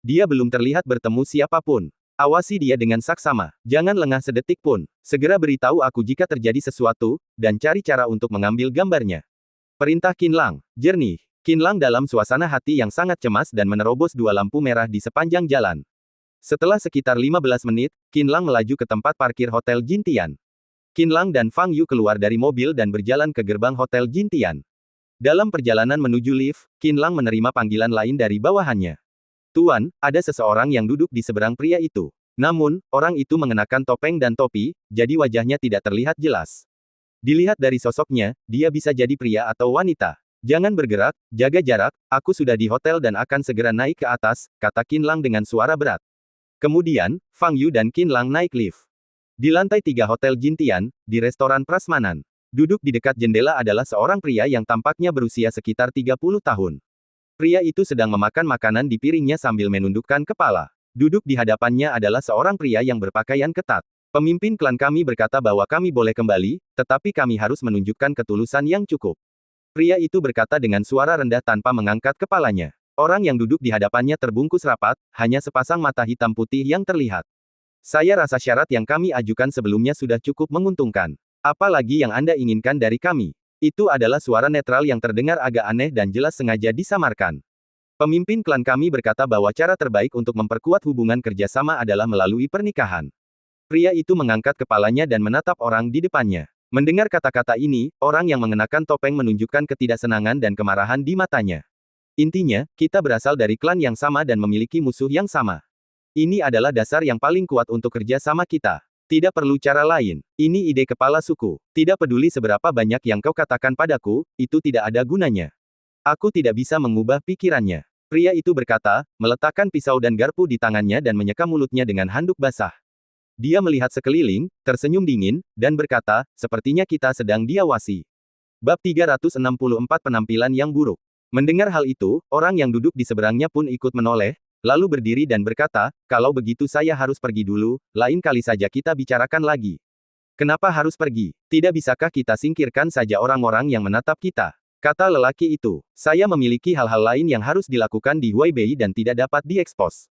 Dia belum terlihat bertemu siapapun. Awasi dia dengan saksama. Jangan lengah sedetik pun. Segera beritahu aku jika terjadi sesuatu, dan cari cara untuk mengambil gambarnya. Perintah Qinlang. Jernih. Qinlang dalam suasana hati yang sangat cemas dan menerobos 2 lampu merah di sepanjang jalan. Setelah sekitar 15 menit, Qinlang melaju ke tempat parkir Hotel Jintian. Qinlang dan Fang Yu keluar dari mobil dan berjalan ke gerbang Hotel Jintian. Dalam perjalanan menuju lift, Qinlang menerima panggilan lain dari bawahannya. Tuan, ada seseorang yang duduk di seberang pria itu. Namun, orang itu mengenakan topeng dan topi, jadi wajahnya tidak terlihat jelas. Dilihat dari sosoknya, dia bisa jadi pria atau wanita. Jangan bergerak, jaga jarak, aku sudah di hotel dan akan segera naik ke atas, kata Qinlang dengan suara berat. Kemudian, Fang Yu dan Qinlang naik lift. Di lantai 3 Hotel Jintian, di restoran prasmanan. Duduk di dekat jendela adalah seorang pria yang tampaknya berusia sekitar 30 tahun. Pria itu sedang memakan makanan di piringnya sambil menundukkan kepala. Duduk di hadapannya adalah seorang pria yang berpakaian ketat. Pemimpin klan kami berkata bahwa kami boleh kembali, tetapi kami harus menunjukkan ketulusan yang cukup. Pria itu berkata dengan suara rendah tanpa mengangkat kepalanya. Orang yang duduk di hadapannya terbungkus rapat, hanya sepasang mata hitam putih yang terlihat. Saya rasa syarat yang kami ajukan sebelumnya sudah cukup menguntungkan. Apalagi yang Anda inginkan dari kami? Itu adalah suara netral yang terdengar agak aneh dan jelas sengaja disamarkan. Pemimpin klan kami berkata bahwa cara terbaik untuk memperkuat hubungan kerjasama adalah melalui pernikahan. Pria itu mengangkat kepalanya dan menatap orang di depannya. Mendengar kata-kata ini, orang yang mengenakan topeng menunjukkan ketidaksenangan dan kemarahan di matanya. Intinya, kita berasal dari klan yang sama dan memiliki musuh yang sama. Ini adalah dasar yang paling kuat untuk kerja sama kita. Tidak perlu cara lain. Ini ide kepala suku. Tidak peduli seberapa banyak yang kau katakan padaku, itu tidak ada gunanya. Aku tidak bisa mengubah pikirannya. Pria itu berkata, meletakkan pisau dan garpu di tangannya dan menyeka mulutnya dengan handuk basah. Dia melihat sekeliling, tersenyum dingin, dan berkata, sepertinya kita sedang diawasi. Bab 364 Penampilan yang buruk. Mendengar hal itu, orang yang duduk di seberangnya pun ikut menoleh, lalu berdiri dan berkata, kalau begitu saya harus pergi dulu, lain kali saja kita bicarakan lagi. Kenapa harus pergi? Tidak bisakah kita singkirkan saja orang-orang yang menatap kita? Kata lelaki itu, saya memiliki hal-hal lain yang harus dilakukan di Huaibei dan tidak dapat diekspos.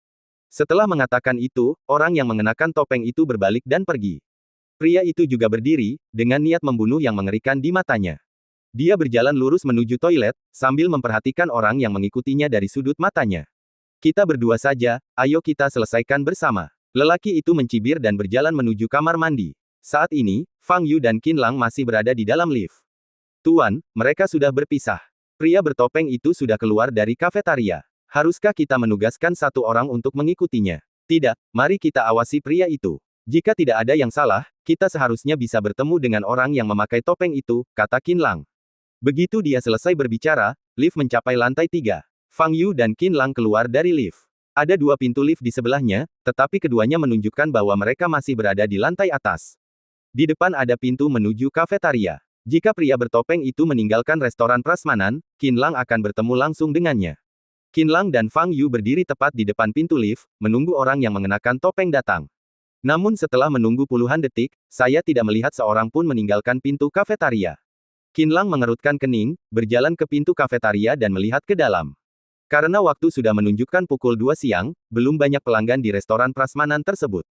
Setelah mengatakan itu, orang yang mengenakan topeng itu berbalik dan pergi. Pria itu juga berdiri, dengan niat membunuh yang mengerikan di matanya. Dia berjalan lurus menuju toilet, sambil memperhatikan orang yang mengikutinya dari sudut matanya. Kita berdua saja, ayo kita selesaikan bersama. Lelaki itu mencibir dan berjalan menuju kamar mandi. Saat ini, Fang Yu dan Qinlang masih berada di dalam lift. Tuan, mereka sudah berpisah. Pria bertopeng itu sudah keluar dari kafetaria. Haruskah kita menugaskan satu orang untuk mengikutinya? Tidak, mari kita awasi pria itu. Jika tidak ada yang salah, kita seharusnya bisa bertemu dengan orang yang memakai topeng itu, kata Qinlang. Begitu dia selesai berbicara, lift mencapai lantai 3. Fang Yu dan Qinlang keluar dari lift. Ada 2 pintu lift di sebelahnya, tetapi keduanya menunjukkan bahwa mereka masih berada di lantai atas. Di depan ada pintu menuju kafetaria. Jika pria bertopeng itu meninggalkan restoran prasmanan, Qinlang akan bertemu langsung dengannya. Qinlang dan Fang Yu berdiri tepat di depan pintu lift, menunggu orang yang mengenakan topeng datang. Namun setelah menunggu puluhan detik, saya tidak melihat seorang pun meninggalkan pintu kafetaria. Qinlang mengerutkan kening, berjalan ke pintu kafetaria dan melihat ke dalam. Karena waktu sudah menunjukkan pukul 2 siang, belum banyak pelanggan di restoran prasmanan tersebut.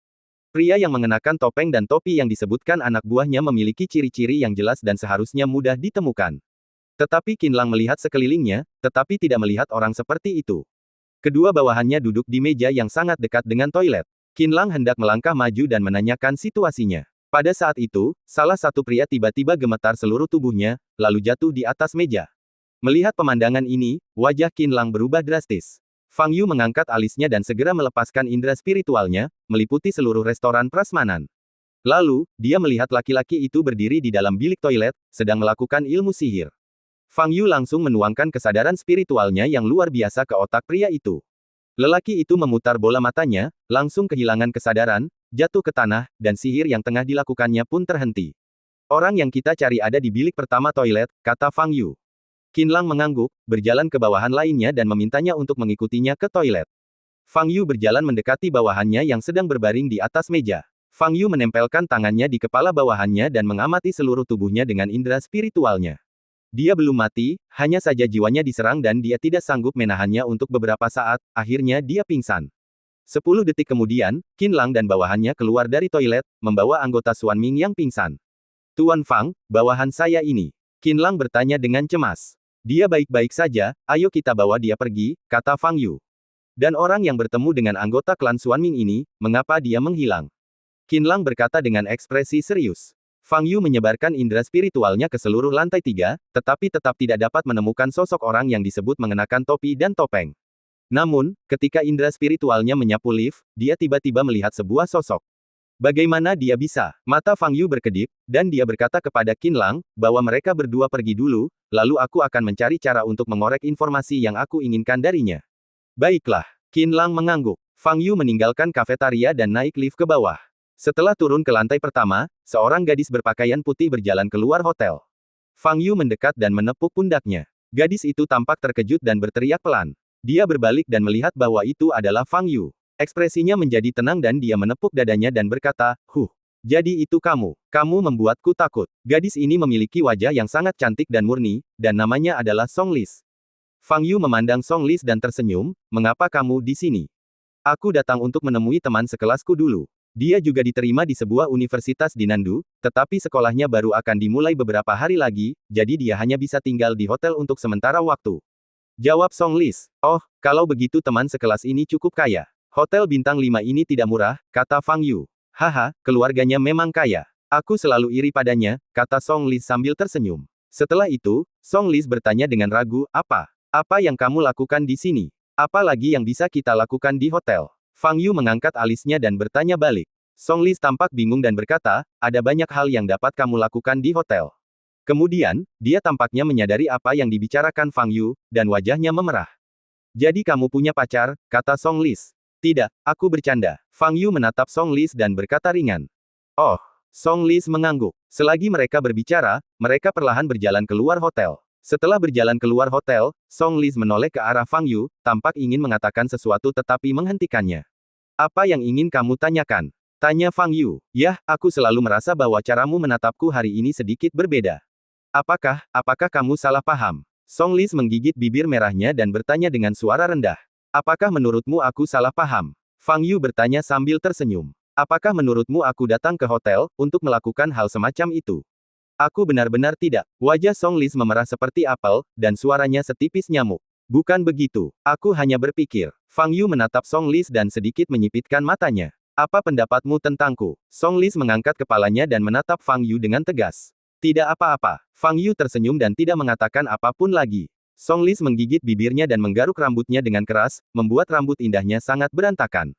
Pria yang mengenakan topeng dan topi yang disebutkan anak buahnya memiliki ciri-ciri yang jelas dan seharusnya mudah ditemukan. Tetapi Qinlang melihat sekelilingnya, tetapi tidak melihat orang seperti itu. Kedua bawahannya duduk di meja yang sangat dekat dengan toilet. Qinlang hendak melangkah maju dan menanyakan situasinya. Pada saat itu, salah satu pria tiba-tiba gemetar seluruh tubuhnya, lalu jatuh di atas meja. Melihat pemandangan ini, wajah Qinlang berubah drastis. Fang Yu mengangkat alisnya dan segera melepaskan indera spiritualnya, meliputi seluruh restoran prasmanan. Lalu, dia melihat laki-laki itu berdiri di dalam bilik toilet, sedang melakukan ilmu sihir. Fang Yu langsung menuangkan kesadaran spiritualnya yang luar biasa ke otak pria itu. Lelaki itu memutar bola matanya, langsung kehilangan kesadaran, jatuh ke tanah, dan sihir yang tengah dilakukannya pun terhenti. Orang yang kita cari ada di bilik pertama toilet, kata Fang Yu. Qinlang mengangguk, berjalan ke bawahan lainnya dan memintanya untuk mengikutinya ke toilet. Fang Yu berjalan mendekati bawahannya yang sedang berbaring di atas meja. Fang Yu menempelkan tangannya di kepala bawahannya dan mengamati seluruh tubuhnya dengan indera spiritualnya. Dia belum mati, hanya saja jiwanya diserang dan dia tidak sanggup menahannya untuk beberapa saat, akhirnya dia pingsan. 10 detik kemudian, Qinlang dan bawahannya keluar dari toilet, membawa anggota Xuan Ming yang pingsan. Tuan Fang, bawahan saya ini. Qinlang bertanya dengan cemas. Dia baik-baik saja, ayo kita bawa dia pergi, kata Fang Yu. Dan orang yang bertemu dengan anggota klan Xuan Ming ini, mengapa dia menghilang? Qinlang berkata dengan ekspresi serius. Fang Yu menyebarkan indera spiritualnya ke seluruh lantai 3, tetapi tetap tidak dapat menemukan sosok orang yang disebut mengenakan topi dan topeng. Namun, ketika indera spiritualnya menyapu lift, dia tiba-tiba melihat sebuah sosok. Bagaimana dia bisa? Mata Fang Yu berkedip, dan dia berkata kepada Qinlang, bahwa mereka berdua pergi dulu, lalu aku akan mencari cara untuk mengorek informasi yang aku inginkan darinya. Baiklah. Qinlang mengangguk. Fang Yu meninggalkan kafetaria dan naik lift ke bawah. Setelah turun ke lantai pertama, seorang gadis berpakaian putih berjalan keluar hotel. Fang Yu mendekat dan menepuk pundaknya. Gadis itu tampak terkejut dan berteriak pelan. Dia berbalik dan melihat bahwa itu adalah Fang Yu. Ekspresinya menjadi tenang dan dia menepuk dadanya dan berkata, jadi itu kamu. Kamu membuatku takut. Gadis ini memiliki wajah yang sangat cantik dan murni, dan namanya adalah Song Lis. Fang Yu memandang Song Lis dan tersenyum, mengapa kamu di sini? Aku datang untuk menemui teman sekelasku dulu. Dia juga diterima di sebuah universitas di Nandu, tetapi sekolahnya baru akan dimulai beberapa hari lagi, jadi dia hanya bisa tinggal di hotel untuk sementara waktu. Jawab Song Lis. Oh, kalau begitu teman sekelas ini cukup kaya. Hotel bintang 5 ini tidak murah, kata Fang Yu. Haha, keluarganya memang kaya. Aku selalu iri padanya, kata Song Lis sambil tersenyum. Setelah itu, Song Lis bertanya dengan ragu, Apa yang kamu lakukan di sini? Apa lagi yang bisa kita lakukan di hotel? Fang Yu mengangkat alisnya dan bertanya balik. Song Lis tampak bingung dan berkata, ada banyak hal yang dapat kamu lakukan di hotel. Kemudian, dia tampaknya menyadari apa yang dibicarakan Fang Yu, dan wajahnya memerah. Jadi kamu punya pacar, kata Song Lis. Tidak, aku bercanda. Fang Yu menatap Song Lis dan berkata ringan. Oh, Song Lis mengangguk. Selagi mereka berbicara, mereka perlahan berjalan keluar hotel. Setelah berjalan keluar hotel, Song Lis menoleh ke arah Fang Yu, tampak ingin mengatakan sesuatu tetapi menghentikannya. Apa yang ingin kamu tanyakan? Tanya Fang Yu. Yah, aku selalu merasa bahwa caramu menatapku hari ini sedikit berbeda. Apakah kamu salah paham? Song Lis menggigit bibir merahnya dan bertanya dengan suara rendah. Apakah menurutmu aku salah paham? Fang Yu bertanya sambil tersenyum. Apakah menurutmu aku datang ke hotel untuk melakukan hal semacam itu? Aku benar-benar tidak. Wajah Song Lis memerah seperti apel, dan suaranya setipis nyamuk. Bukan begitu. Aku hanya berpikir. Fang Yu menatap Song Lis dan sedikit menyipitkan matanya. Apa pendapatmu tentangku? Song Lis mengangkat kepalanya dan menatap Fang Yu dengan tegas. Tidak apa-apa. Fang Yu tersenyum dan tidak mengatakan apapun lagi. Song Lis menggigit bibirnya dan menggaruk rambutnya dengan keras, membuat rambut indahnya sangat berantakan.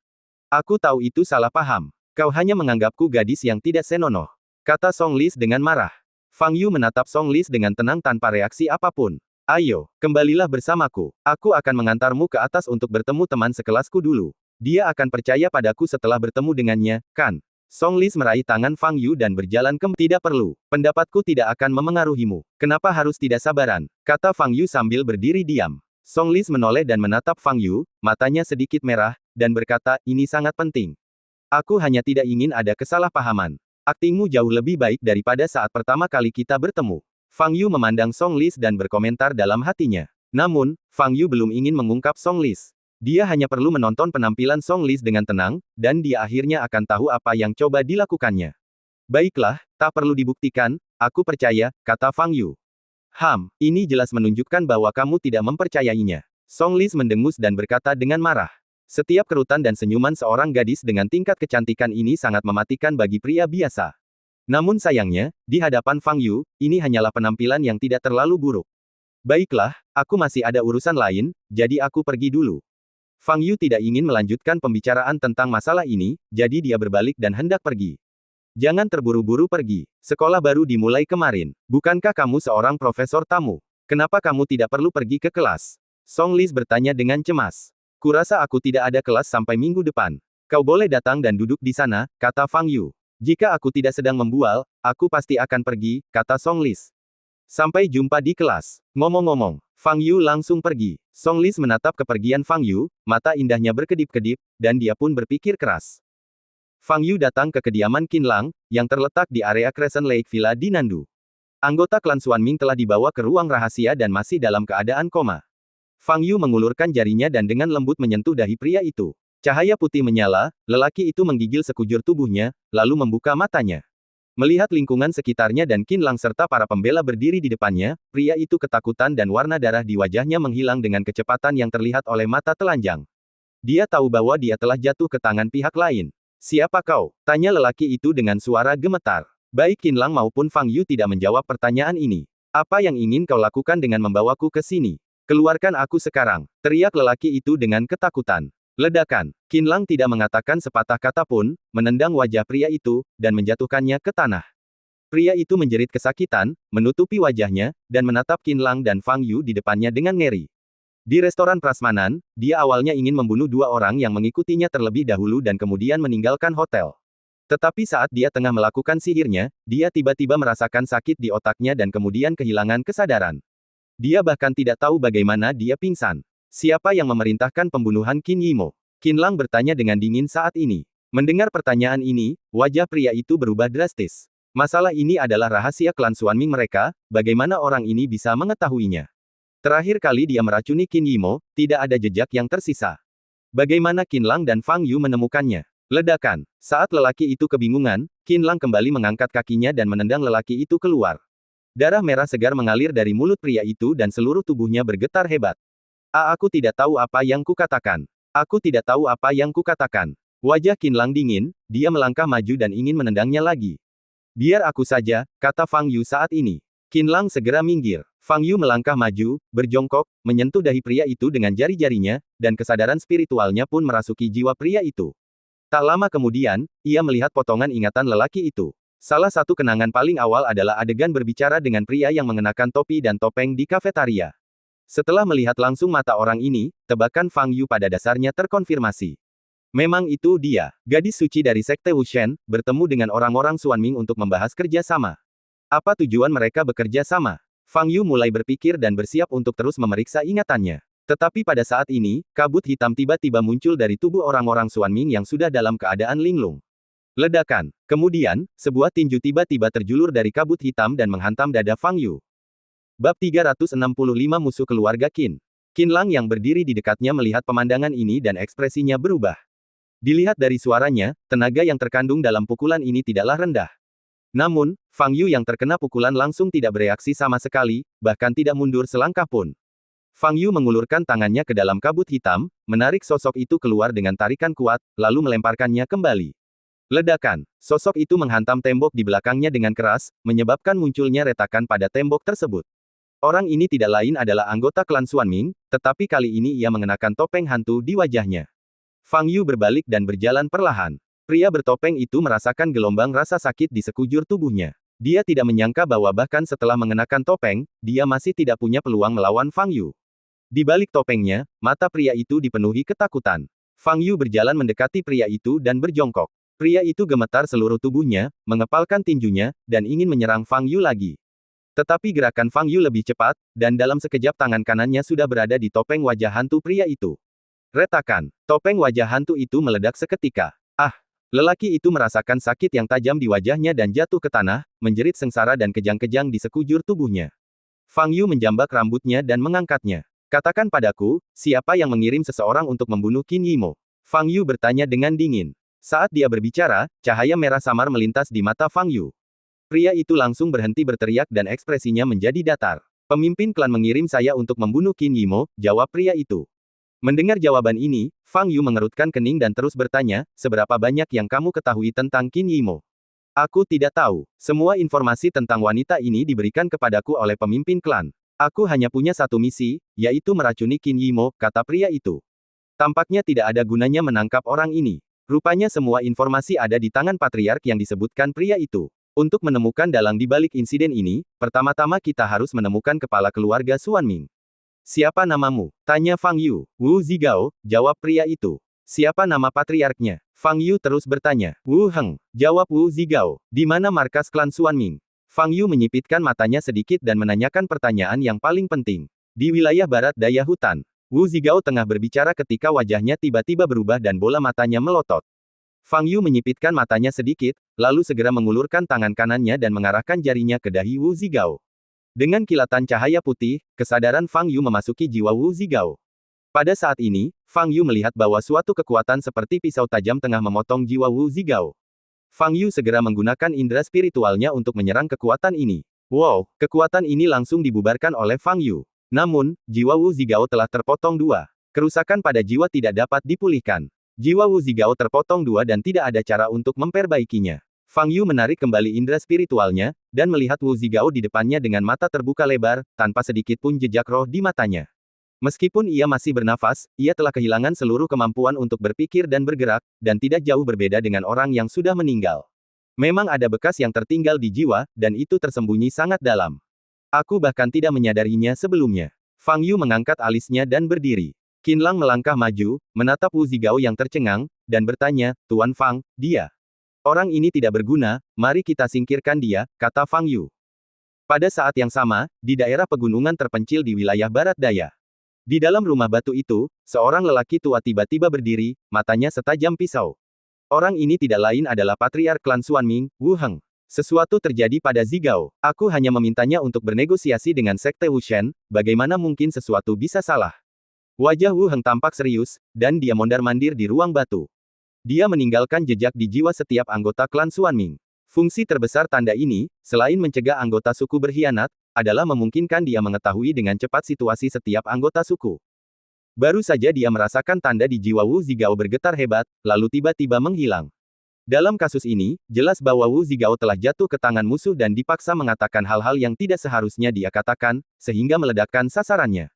Aku tahu itu salah paham. Kau hanya menganggapku gadis yang tidak senonoh. Kata Song Lis dengan marah. Fang Yu menatap Song Lis dengan tenang tanpa reaksi apapun. Ayo, kembalilah bersamaku. Aku akan mengantarmu ke atas untuk bertemu teman sekelasku dulu. Dia akan percaya padaku setelah bertemu dengannya, kan? Song Lis meraih tangan Fang Yu dan berjalan ke... Tidak perlu. Pendapatku tidak akan memengaruhimu. Kenapa harus tidak sabaran? Kata Fang Yu sambil berdiri diam. Song Lis menoleh dan menatap Fang Yu, matanya sedikit merah, dan berkata, ini sangat penting. Aku hanya tidak ingin ada kesalahpahaman. Aktingmu jauh lebih baik daripada saat pertama kali kita bertemu. Fang Yu memandang Song Lis dan berkomentar dalam hatinya. Namun, Fang Yu belum ingin mengungkap Song Lis. Dia hanya perlu menonton penampilan Song Lis dengan tenang, dan dia akhirnya akan tahu apa yang coba dilakukannya. Baiklah, tak perlu dibuktikan, aku percaya, kata Fang Yu. Ini jelas menunjukkan bahwa kamu tidak mempercayainya. Song Lis mendengus dan berkata dengan marah. Setiap kerutan dan senyuman seorang gadis dengan tingkat kecantikan ini sangat mematikan bagi pria biasa. Namun sayangnya, di hadapan Fang Yu, ini hanyalah penampilan yang tidak terlalu buruk. Baiklah, aku masih ada urusan lain, jadi aku pergi dulu. Fang Yu tidak ingin melanjutkan pembicaraan tentang masalah ini, jadi dia berbalik dan hendak pergi. Jangan terburu-buru pergi. Sekolah baru dimulai kemarin. Bukankah kamu seorang profesor tamu? Kenapa kamu tidak perlu pergi ke kelas? Song Lis bertanya dengan cemas. Kurasa aku tidak ada kelas sampai minggu depan. Kau boleh datang dan duduk di sana, kata Fang Yu. Jika aku tidak sedang membual, aku pasti akan pergi, kata Song Lis. Sampai jumpa di kelas. Ngomong-ngomong, Fang Yu langsung pergi. Song Lis menatap kepergian Fang Yu, mata indahnya berkedip-kedip, dan dia pun berpikir keras. Fang Yu datang ke kediaman Qin Lang, yang terletak di area Crescent Lake Villa di Nandu. Anggota klan Xuanming telah dibawa ke ruang rahasia dan masih dalam keadaan koma. Fang Yu mengulurkan jarinya dan dengan lembut menyentuh dahi pria itu. Cahaya putih menyala, lelaki itu menggigil sekujur tubuhnya, lalu membuka matanya. Melihat lingkungan sekitarnya dan Qin Lang serta para pembela berdiri di depannya, pria itu ketakutan dan warna darah di wajahnya menghilang dengan kecepatan yang terlihat oleh mata telanjang. Dia tahu bahwa dia telah jatuh ke tangan pihak lain. Siapa kau? Tanya lelaki itu dengan suara gemetar. Baik Qin Lang maupun Fang Yu tidak menjawab pertanyaan ini. Apa yang ingin kau lakukan dengan membawaku ke sini? Keluarkan aku sekarang, teriak lelaki itu dengan ketakutan. Ledakan. Qin Lang tidak mengatakan sepatah kata pun, menendang wajah pria itu, dan menjatuhkannya ke tanah. Pria itu menjerit kesakitan, menutupi wajahnya, dan menatap Qin Lang dan Fang Yu di depannya dengan ngeri. Di restoran prasmanan, dia awalnya ingin membunuh dua orang yang mengikutinya terlebih dahulu dan kemudian meninggalkan hotel. Tetapi saat dia tengah melakukan sihirnya, dia tiba-tiba merasakan sakit di otaknya dan kemudian kehilangan kesadaran. Dia bahkan tidak tahu bagaimana dia pingsan. Siapa yang memerintahkan pembunuhan Qin Yimo? Qin Lang bertanya dengan dingin saat ini. Mendengar pertanyaan ini, wajah pria itu berubah drastis. Masalah ini adalah rahasia klan Xuanming mereka, bagaimana orang ini bisa mengetahuinya? Terakhir kali dia meracuni Qin Yimo, tidak ada jejak yang tersisa. Bagaimana Qin Lang dan Fang Yu menemukannya? Ledakan. Saat lelaki itu kebingungan, Qin Lang kembali mengangkat kakinya dan menendang lelaki itu keluar. Darah merah segar mengalir dari mulut pria itu dan seluruh tubuhnya bergetar hebat. Aku tidak tahu apa yang kukatakan. Aku tidak tahu apa yang kukatakan. Wajah Qin Lang dingin, dia melangkah maju dan ingin menendangnya lagi. Biar aku saja, kata Fang Yu saat ini. Qin Lang segera minggir. Fang Yu melangkah maju, berjongkok, menyentuh dahi pria itu dengan jari-jarinya, dan kesadaran spiritualnya pun merasuki jiwa pria itu. Tak lama kemudian, ia melihat potongan ingatan lelaki itu. Salah satu kenangan paling awal adalah adegan berbicara dengan pria yang mengenakan topi dan topeng di kafetaria. Setelah melihat langsung mata orang ini, tebakan Fang Yu pada dasarnya terkonfirmasi. Memang itu dia, gadis suci dari Sekte Wushen, bertemu dengan orang-orang Xuanming untuk membahas kerja sama. Apa tujuan mereka bekerja sama? Fang Yu mulai berpikir dan bersiap untuk terus memeriksa ingatannya. Tetapi pada saat ini, kabut hitam tiba-tiba muncul dari tubuh orang-orang Xuanming yang sudah dalam keadaan linglung. Ledakan. Kemudian, sebuah tinju tiba-tiba terjulur dari kabut hitam dan menghantam dada Fang Yu. Bab 365 Musuh Keluarga Qin. Qin Lang yang berdiri di dekatnya melihat pemandangan ini dan ekspresinya berubah. Dilihat dari suaranya, tenaga yang terkandung dalam pukulan ini tidaklah rendah. Namun, Fang Yu yang terkena pukulan langsung tidak bereaksi sama sekali, bahkan tidak mundur selangkah pun. Fang Yu mengulurkan tangannya ke dalam kabut hitam, menarik sosok itu keluar dengan tarikan kuat, lalu melemparkannya kembali. Ledakan. Sosok itu menghantam tembok di belakangnya dengan keras, menyebabkan munculnya retakan pada tembok tersebut. Orang ini tidak lain adalah anggota klan Xuanming, tetapi kali ini ia mengenakan topeng hantu di wajahnya. Fang Yu berbalik dan berjalan perlahan. Pria bertopeng itu merasakan gelombang rasa sakit di sekujur tubuhnya. Dia tidak menyangka bahwa bahkan setelah mengenakan topeng, dia masih tidak punya peluang melawan Fang Yu. Di balik topengnya, mata pria itu dipenuhi ketakutan. Fang Yu berjalan mendekati pria itu dan berjongkok. Pria itu gemetar seluruh tubuhnya, mengepalkan tinjunya, dan ingin menyerang Fang Yu lagi. Tetapi gerakan Fang Yu lebih cepat, dan dalam sekejap tangan kanannya sudah berada di topeng wajah hantu pria itu. Retakan. Topeng wajah hantu itu meledak seketika. Lelaki itu merasakan sakit yang tajam di wajahnya dan jatuh ke tanah, menjerit sengsara dan kejang-kejang di sekujur tubuhnya. Fang Yu menjambak rambutnya dan mengangkatnya. Katakan padaku, siapa yang mengirim seseorang untuk membunuh Qin Yimo? Fang Yu bertanya dengan dingin. Saat dia berbicara, cahaya merah samar melintas di mata Fang Yu. Pria itu langsung berhenti berteriak dan ekspresinya menjadi datar. Pemimpin klan mengirim saya untuk membunuh Qin Yimo, jawab pria itu. Mendengar jawaban ini, Fang Yu mengerutkan kening dan terus bertanya, seberapa banyak yang kamu ketahui tentang Qin Yimo? Aku tidak tahu. Semua informasi tentang wanita ini diberikan kepadaku oleh pemimpin klan. Aku hanya punya satu misi, yaitu meracuni Qin Yimo, kata pria itu. Tampaknya tidak ada gunanya menangkap orang ini. Rupanya semua informasi ada di tangan patriark yang disebutkan pria itu. Untuk menemukan dalang di balik insiden ini, pertama-tama kita harus menemukan kepala keluarga Xuanming. Siapa namamu? Tanya Fang Yu. Wu Zigao, jawab pria itu. Siapa nama patriarknya? Fang Yu terus bertanya. Wu Heng, jawab Wu Zigao. Di mana markas klan Xuanming? Fang Yu menyipitkan matanya sedikit dan menanyakan pertanyaan yang paling penting. Di wilayah barat daya hutan. Wu Zigao tengah berbicara ketika wajahnya tiba-tiba berubah dan bola matanya melotot. Fang Yu menyipitkan matanya sedikit, lalu segera mengulurkan tangan kanannya dan mengarahkan jarinya ke dahi Wu Zigao. Dengan kilatan cahaya putih, kesadaran Fang Yu memasuki jiwa Wu Zigao. Pada saat ini, Fang Yu melihat bahwa suatu kekuatan seperti pisau tajam tengah memotong jiwa Wu Zigao. Fang Yu segera menggunakan indera spiritualnya untuk menyerang kekuatan ini. Wow, kekuatan ini langsung dibubarkan oleh Fang Yu. Namun, jiwa Wu Zigao telah terpotong dua. Kerusakan pada jiwa tidak dapat dipulihkan. Jiwa Wu Zigao terpotong dua dan tidak ada cara untuk memperbaikinya. Fang Yu menarik kembali indera spiritualnya, dan melihat Wu Zigao di depannya dengan mata terbuka lebar, tanpa sedikit pun jejak roh di matanya. Meskipun ia masih bernafas, ia telah kehilangan seluruh kemampuan untuk berpikir dan bergerak, dan tidak jauh berbeda dengan orang yang sudah meninggal. Memang ada bekas yang tertinggal di jiwa, dan itu tersembunyi sangat dalam. Aku bahkan tidak menyadarinya sebelumnya. Fang Yu mengangkat alisnya dan berdiri. Qin Lang melangkah maju, menatap Wu Zigao yang tercengang, dan bertanya, Tuan Fang, dia. Orang ini tidak berguna, mari kita singkirkan dia, kata Fang Yu. Pada saat yang sama, di daerah pegunungan terpencil di wilayah barat daya. Di dalam rumah batu itu, seorang lelaki tua tiba-tiba berdiri, matanya setajam pisau. Orang ini tidak lain adalah patriark klan Xuanming, Wu Heng. Sesuatu terjadi pada Zigao. Aku hanya memintanya untuk bernegosiasi dengan Sekte Wushen, bagaimana mungkin sesuatu bisa salah? Wajah Wu Heng tampak serius, dan dia mondar-mandir di ruang batu. Dia meninggalkan jejak di jiwa setiap anggota klan Xuanming. Fungsi terbesar tanda ini, selain mencegah anggota suku berkhianat, adalah memungkinkan dia mengetahui dengan cepat situasi setiap anggota suku. Baru saja dia merasakan tanda di jiwa Wu Zigao bergetar hebat, lalu tiba-tiba menghilang. Dalam kasus ini, jelas bahwa Wu Zigao telah jatuh ke tangan musuh dan dipaksa mengatakan hal-hal yang tidak seharusnya dia katakan, sehingga meledakkan sasarannya.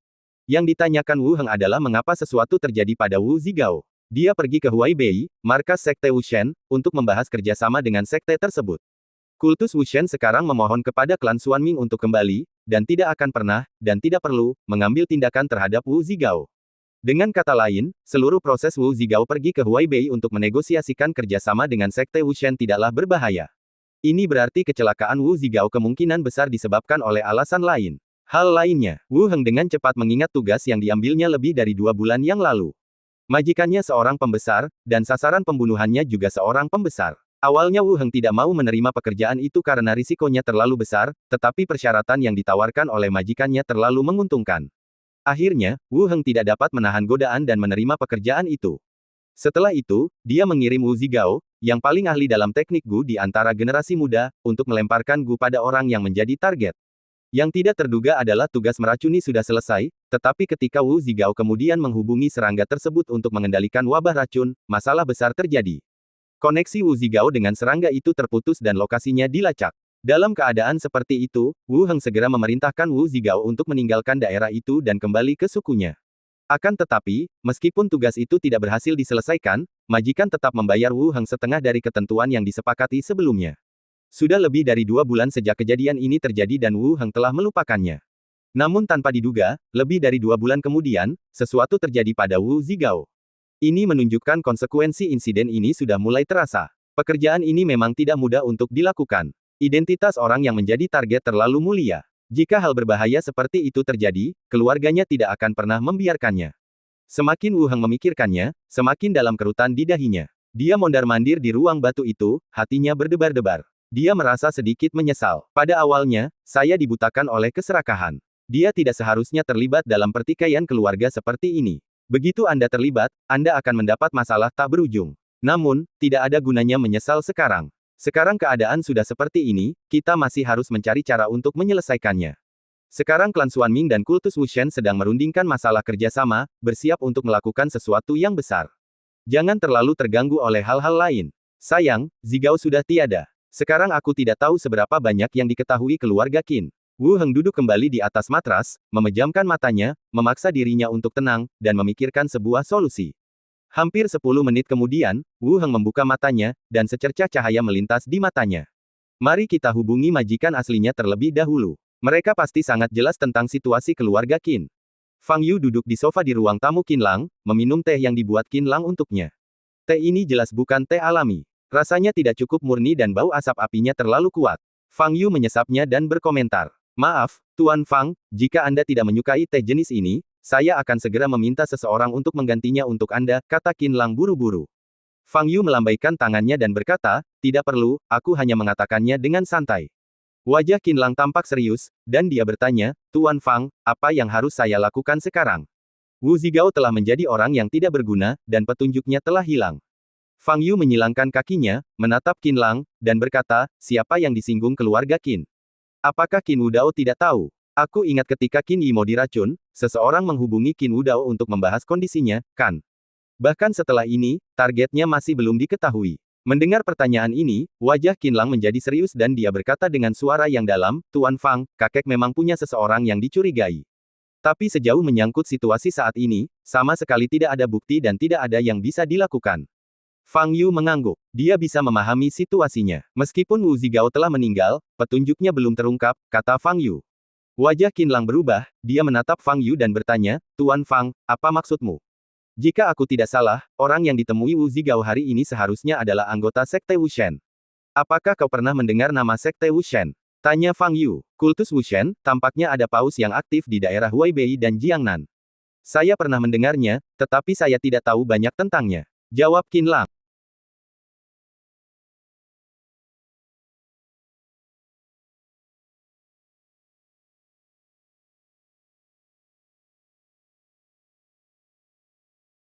Yang ditanyakan Wu Heng adalah mengapa sesuatu terjadi pada Wu Zigao. Dia pergi ke Huaibei, markas Sekte Wushen, untuk membahas kerjasama dengan sekte tersebut. Kultus Wushen sekarang memohon kepada klan Xuanming untuk kembali, dan tidak akan pernah, dan tidak perlu, mengambil tindakan terhadap Wu Zigao. Dengan kata lain, seluruh proses Wu Zigao pergi ke Huaibei untuk menegosiasikan kerjasama dengan Sekte Wushen tidaklah berbahaya. Ini berarti kecelakaan Wu Zigao kemungkinan besar disebabkan oleh alasan lain. Hal lainnya, Wu Heng dengan cepat mengingat tugas yang diambilnya lebih dari 2 bulan yang lalu. Majikannya seorang pembesar, dan sasaran pembunuhannya juga seorang pembesar. Awalnya Wu Heng tidak mau menerima pekerjaan itu karena risikonya terlalu besar, tetapi persyaratan yang ditawarkan oleh majikannya terlalu menguntungkan. Akhirnya, Wu Heng tidak dapat menahan godaan dan menerima pekerjaan itu. Setelah itu, dia mengirim Wu Zigao, yang paling ahli dalam teknik Gu di antara generasi muda, untuk melemparkan Gu pada orang yang menjadi target. Yang tidak terduga adalah tugas meracuni sudah selesai, tetapi ketika Wu Zigao kemudian menghubungi serangga tersebut untuk mengendalikan wabah racun, masalah besar terjadi. Koneksi Wu Zigao dengan serangga itu terputus dan lokasinya dilacak. Dalam keadaan seperti itu, Wu Heng segera memerintahkan Wu Zigao untuk meninggalkan daerah itu dan kembali ke sukunya. Akan tetapi, meskipun tugas itu tidak berhasil diselesaikan, majikan tetap membayar Wu Heng setengah dari ketentuan yang disepakati sebelumnya. Sudah lebih dari 2 bulan sejak kejadian ini terjadi dan Wu Heng telah melupakannya. Namun tanpa diduga, lebih dari 2 bulan kemudian, sesuatu terjadi pada Wu Zigao. Ini menunjukkan konsekuensi insiden ini sudah mulai terasa. Pekerjaan ini memang tidak mudah untuk dilakukan. Identitas orang yang menjadi target terlalu mulia. Jika hal berbahaya seperti itu terjadi, keluarganya tidak akan pernah membiarkannya. Semakin Wu Heng memikirkannya, semakin dalam kerutan di dahinya. Dia mondar-mandir di ruang batu itu, hatinya berdebar-debar. Dia merasa sedikit menyesal. Pada awalnya, saya dibutakan oleh keserakahan. Dia tidak seharusnya terlibat dalam pertikaian keluarga seperti ini. Begitu Anda terlibat, Anda akan mendapat masalah tak berujung. Namun, tidak ada gunanya menyesal sekarang. Sekarang keadaan sudah seperti ini, kita masih harus mencari cara untuk menyelesaikannya. Sekarang klan Xuan Ming dan kultus Wushen sedang merundingkan masalah kerjasama, bersiap untuk melakukan sesuatu yang besar. Jangan terlalu terganggu oleh hal-hal lain. Sayang, Zigao sudah tiada. Sekarang aku tidak tahu seberapa banyak yang diketahui keluarga Qin. Wu Heng duduk kembali di atas matras, memejamkan matanya, memaksa dirinya untuk tenang, dan memikirkan sebuah solusi. Hampir 10 menit kemudian, Wu Heng membuka matanya, dan secercah cahaya melintas di matanya. Mari kita hubungi majikan aslinya terlebih dahulu. Mereka pasti sangat jelas tentang situasi keluarga Qin. Fang Yu duduk di sofa di ruang tamu Qin Lang, meminum teh yang dibuat Qin Lang untuknya. Teh ini jelas bukan teh alami. Rasanya tidak cukup murni dan bau asap apinya terlalu kuat. Fang Yu menyesapnya dan berkomentar. Maaf, Tuan Fang, jika Anda tidak menyukai teh jenis ini, saya akan segera meminta seseorang untuk menggantinya untuk Anda, kata Qin Lang buru-buru. Fang Yu melambaikan tangannya dan berkata, tidak perlu, aku hanya mengatakannya dengan santai. Wajah Qin Lang tampak serius, dan dia bertanya, Tuan Fang, apa yang harus saya lakukan sekarang? Wu Zigao telah menjadi orang yang tidak berguna, dan petunjuknya telah hilang. Fang Yu menyilangkan kakinya, menatap Qin Lang, dan berkata, siapa yang disinggung keluarga Qin? Apakah Qin Wudao tidak tahu? Aku ingat ketika Qin Yi mau diracun, seseorang menghubungi Qin Wudao untuk membahas kondisinya, kan? Bahkan setelah ini, targetnya masih belum diketahui. Mendengar pertanyaan ini, wajah Qin Lang menjadi serius dan dia berkata dengan suara yang dalam, Tuan Fang, kakek memang punya seseorang yang dicurigai. Tapi sejauh menyangkut situasi saat ini, sama sekali tidak ada bukti dan tidak ada yang bisa dilakukan. Fang Yu mengangguk. Dia bisa memahami situasinya. Meskipun Wu Zigao telah meninggal, petunjuknya belum terungkap, kata Fang Yu. Wajah Qin Lang berubah, dia menatap Fang Yu dan bertanya, Tuan Fang, apa maksudmu? Jika aku tidak salah, orang yang ditemui Wu Zigao hari ini seharusnya adalah anggota Sekte Wushen. Apakah kau pernah mendengar nama Sekte Wushen? Tanya Fang Yu. Kultus Wushen, tampaknya ada paus yang aktif di daerah Huaibei dan Jiangnan. Saya pernah mendengarnya, tetapi saya tidak tahu banyak tentangnya. Jawab Qin Lang.